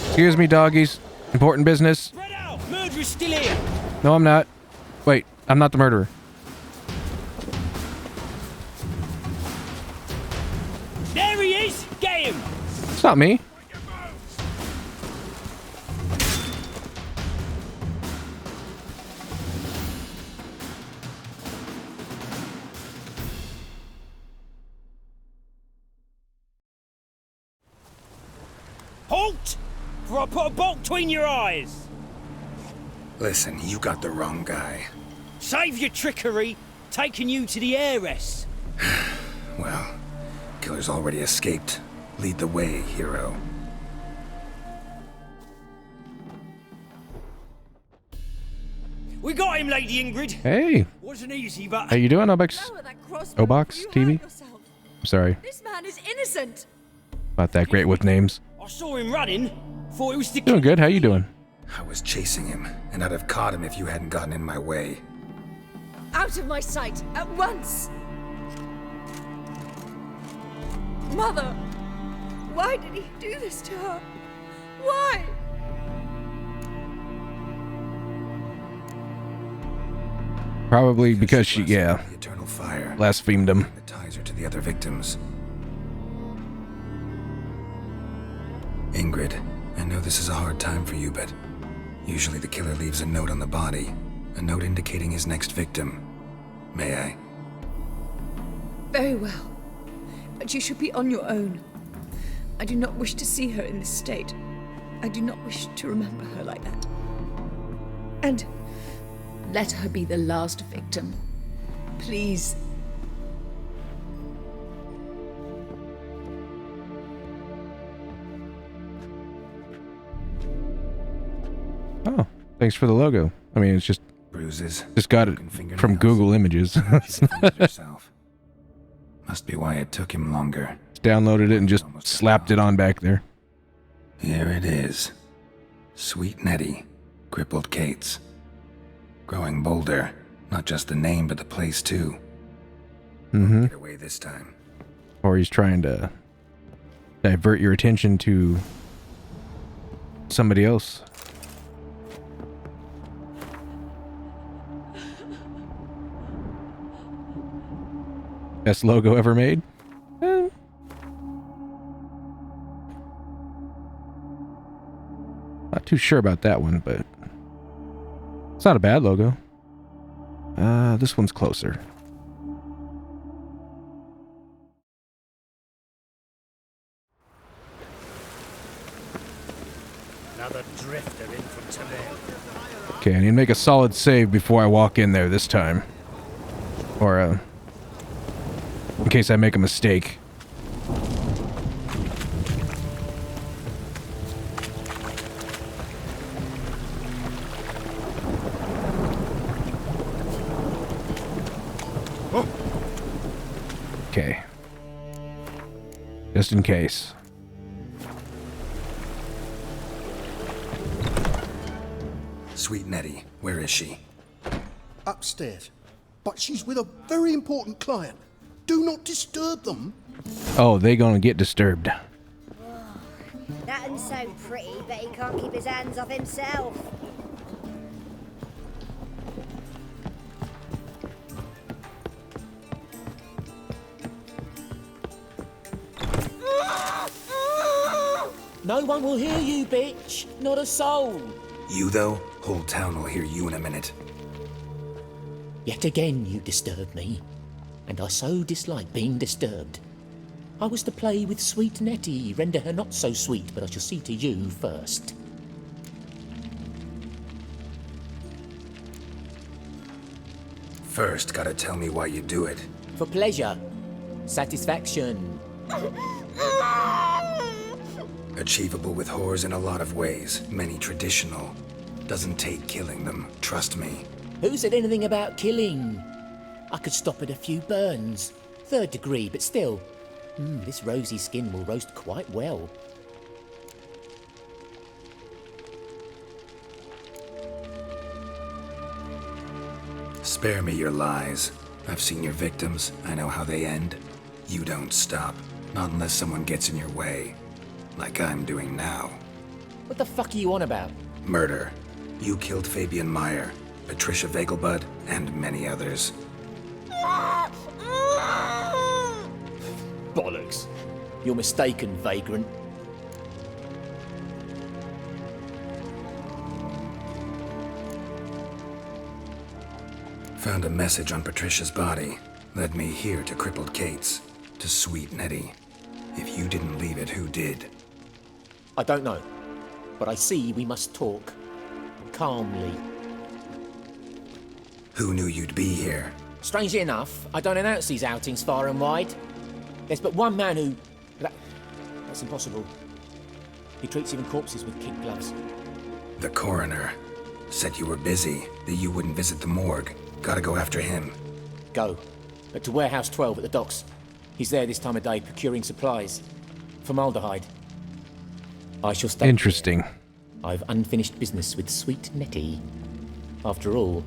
Excuse me, doggies. Important business. Spread out! Murderer's still here! No, I'm not. Wait, I'm not the murderer. There he is! Get him! It's not me. Halt! For I put a bolt between your eyes! Listen, you got the wrong guy. Save your trickery, taking you to the heiress. Well, killer's already escaped. Lead the way, hero. We got him, Lady Ingrid. Hey. Wasn't easy, but... How you doing, Obox? Obox TV? I'm sorry. This man is innocent. Not that great with names. I saw him running. Thought it was the... Doing good. How you doing? I was chasing him, and I'd have caught him if you hadn't gotten in my way. Out of my sight, at once! Mother! Why did he do this to her? Why? Probably because she, yeah, The eternal fire blasphemed him. that ties her to the other victims. Ingrid, I know this is a hard time for you, but usually the killer leaves a note on the body, a note indicating his next victim. May I? Very well. But you should be on your own. I do not wish to see her in this state. I do not wish to remember her like that. And let her be the last victim. Please. Oh, thanks for the logo. I mean, it's just bruises. Just got it from Google Images. Must be why it took him longer. Downloaded it and just slapped it on back there. Here it is. Sweet Nettie, crippled Kate's. Growing bolder. Not just the name, but the place too. Mm-hmm. Get away this time. Or he's trying to divert your attention to somebody else. Best logo ever made? Not too sure about that one, but it's not a bad logo. This one's closer. Another drifter in from Tallinn. Okay, I need to make a solid save before I walk in there this time. Or, in case I make a mistake. Okay. Just in case. Sweet Nettie, where is she? Upstairs. But she's with a very important client. Do not disturb them. Oh, they gonna get disturbed. That one's so pretty, but he can't keep his hands off himself. No one will hear you, bitch. Not a soul. You, though? Whole town will hear you in a minute. Yet again you disturb me, and I so dislike being disturbed. I was to play with sweet Nettie, render her not so sweet, but I shall see to you first. First, gotta tell me why you do it. For pleasure. Satisfaction. Achievable with whores in a lot of ways, many traditional. Doesn't take killing them, trust me. Who said anything about killing? I could stop at a few burns. 3rd degree, but still. This rosy skin will roast quite well. Spare me your lies. I've seen your victims. I know how they end. You don't stop. Not unless someone gets in your way. Like I'm doing now. What the fuck are you on about? Murder. You killed Fabian Meyer, Patricia Vegelbud, and many others. Bollocks. You're mistaken, vagrant. Found a message on Patricia's body. Led me here to crippled Kate's. To Sweet Nettie. If you didn't leave it, who did? I don't know. But I see we must talk. Calmly. Who knew you'd be here? Strangely enough, I don't announce these outings far and wide. There's but one man who... That's impossible. He treats even corpses with kid gloves. The coroner. Said you were busy, that you wouldn't visit the morgue. Gotta go after him. Go. But to Warehouse 12 at the docks. He's there this time of day procuring supplies. Formaldehyde. I shall stay. Interesting. Here. I've unfinished business with Sweet Nettie. After all,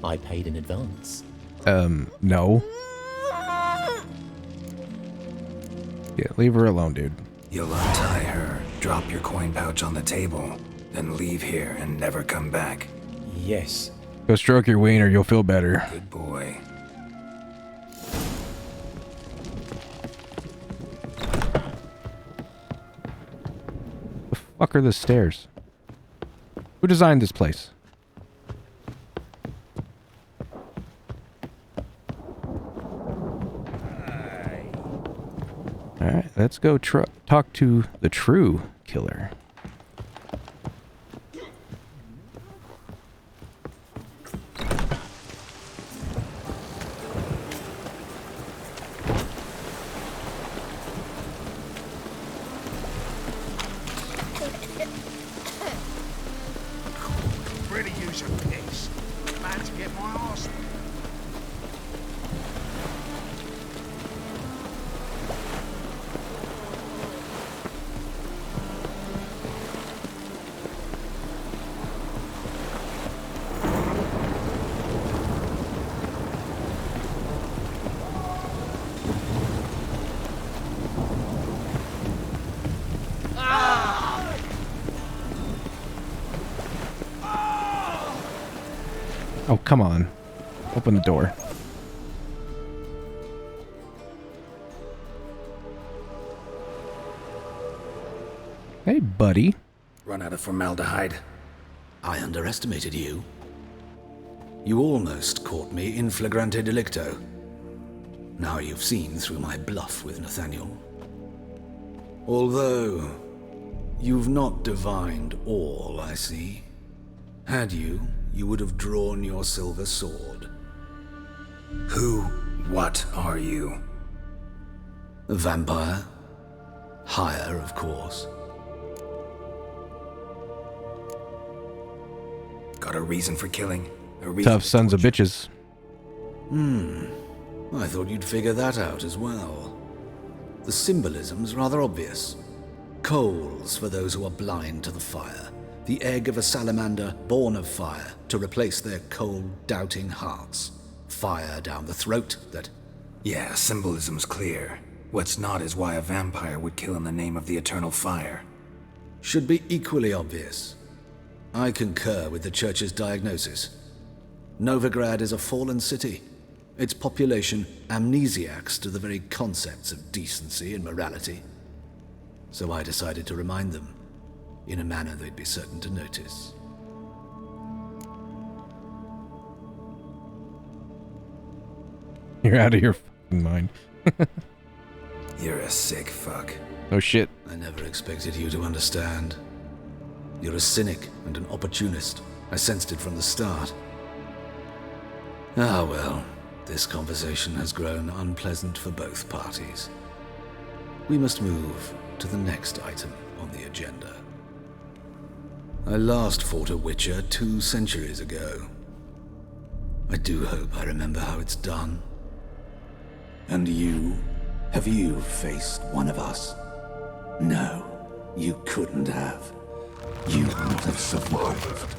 I paid in advance. No. Yeah, leave her alone, dude. You'll untie her, drop your coin pouch on the table, then leave here and never come back. Yes. Go stroke your wiener, you'll feel better. Good boy. The fuck are the stairs? Who designed this place? Alright, let's go talk to the true killer. Really use a piss. Man to get my arse. Oh, come on. Open the door. Hey, buddy. Run out of formaldehyde. I underestimated you. You almost caught me in flagrante delicto. Now you've seen through my bluff with Nathaniel. Although, you've not divined all, I see. Had you, you would have drawn your silver sword. What are you? A vampire. Higher, of course. Got a reason for killing? A reason Tough sons of bitches. I thought you'd figure that out as well. The symbolism's rather obvious. Coals for those who are blind to the fire. The egg of a salamander born of fire to replace their cold, doubting hearts. Fire down the throat that... Yeah, symbolism's clear. What's not is why a vampire would kill in the name of the eternal fire. Should be equally obvious. I concur with the Church's diagnosis. Novigrad is a fallen city. Its population amnesiacs to the very concepts of decency and morality. So I decided to remind them, in a manner they'd be certain to notice. You're out of your fucking mind. You're a sick fuck. Oh shit. I never expected you to understand. You're a cynic and an opportunist. I sensed it from the start. Ah well, this conversation has grown unpleasant for both parties. We must move to the next item on the agenda. I last fought a Witcher 2 centuries ago. I do hope I remember how it's done. And you? Have you faced one of us? No, you couldn't have. You would not have survived.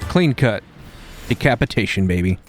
Clean cut. Decapitation, baby.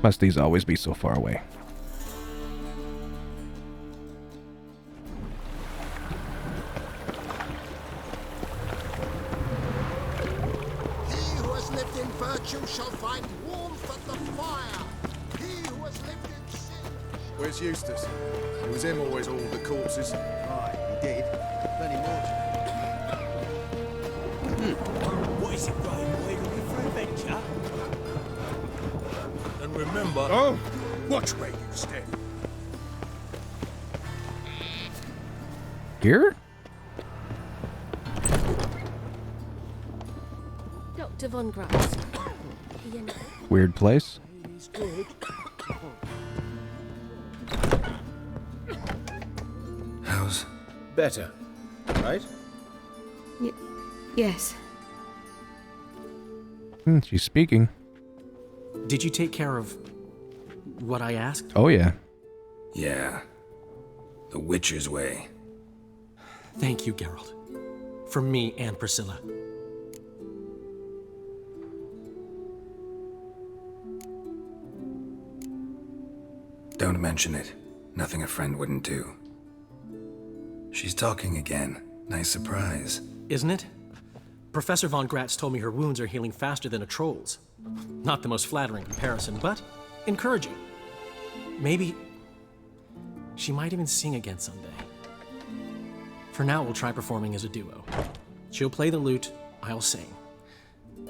Must these always be so far away? He who has lived in virtue shall find warmth at the fire. He who has lived in sin. Where's Eustace? It was him always hauled the corpses. Aye, he did. Plenty more. What is it, Graham? We're looking for adventure? And remember... Oh! Watch where you step. Here? Dr. Von Gratz. Weird place. How's... Better, right? Yes. She's speaking. Did you take care of what I asked? Oh, yeah. Yeah. The Witcher's way. Thank you, Geralt. For me and Priscilla. Don't mention it. Nothing a friend wouldn't do. She's talking again. Nice surprise. Isn't it? Professor Von Gratz told me her wounds are healing faster than a troll's. Not the most flattering comparison, but encouraging. Maybe she might even sing again someday. For now, we'll try performing as a duo. She'll play the lute, I'll sing.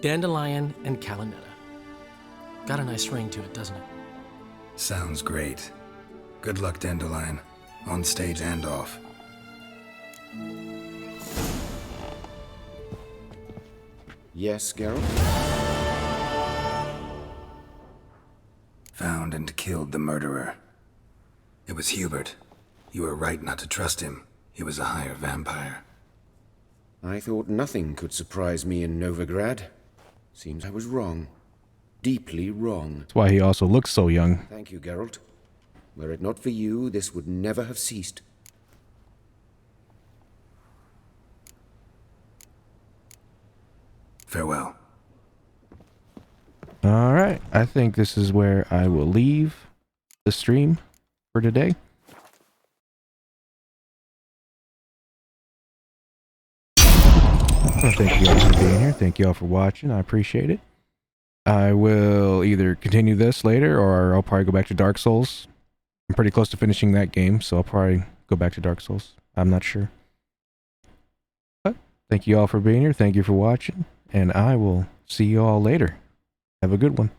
Dandelion and Calinetta. Got a nice ring to it, doesn't it? Sounds great. Good luck, Dandelion. On stage and off. Yes, Geralt? Found and killed the murderer. It was Hubert. You were right not to trust him. He was a higher vampire. I thought nothing could surprise me in Novigrad. Seems I was wrong. Deeply wrong. That's why he also looks so young. Thank you, Geralt. Were it not for you, this would never have ceased. Farewell. Alright, I think this is where I will leave the stream for today. Well, thank you all for being here. Thank you all for watching. I appreciate it. I will either continue this later or I'll probably go back to Dark Souls. I'm pretty close to finishing that game, so I'll probably go back to Dark Souls. I'm not sure. But thank you all for being here. Thank you for watching. And I will see you all later. Have a good one.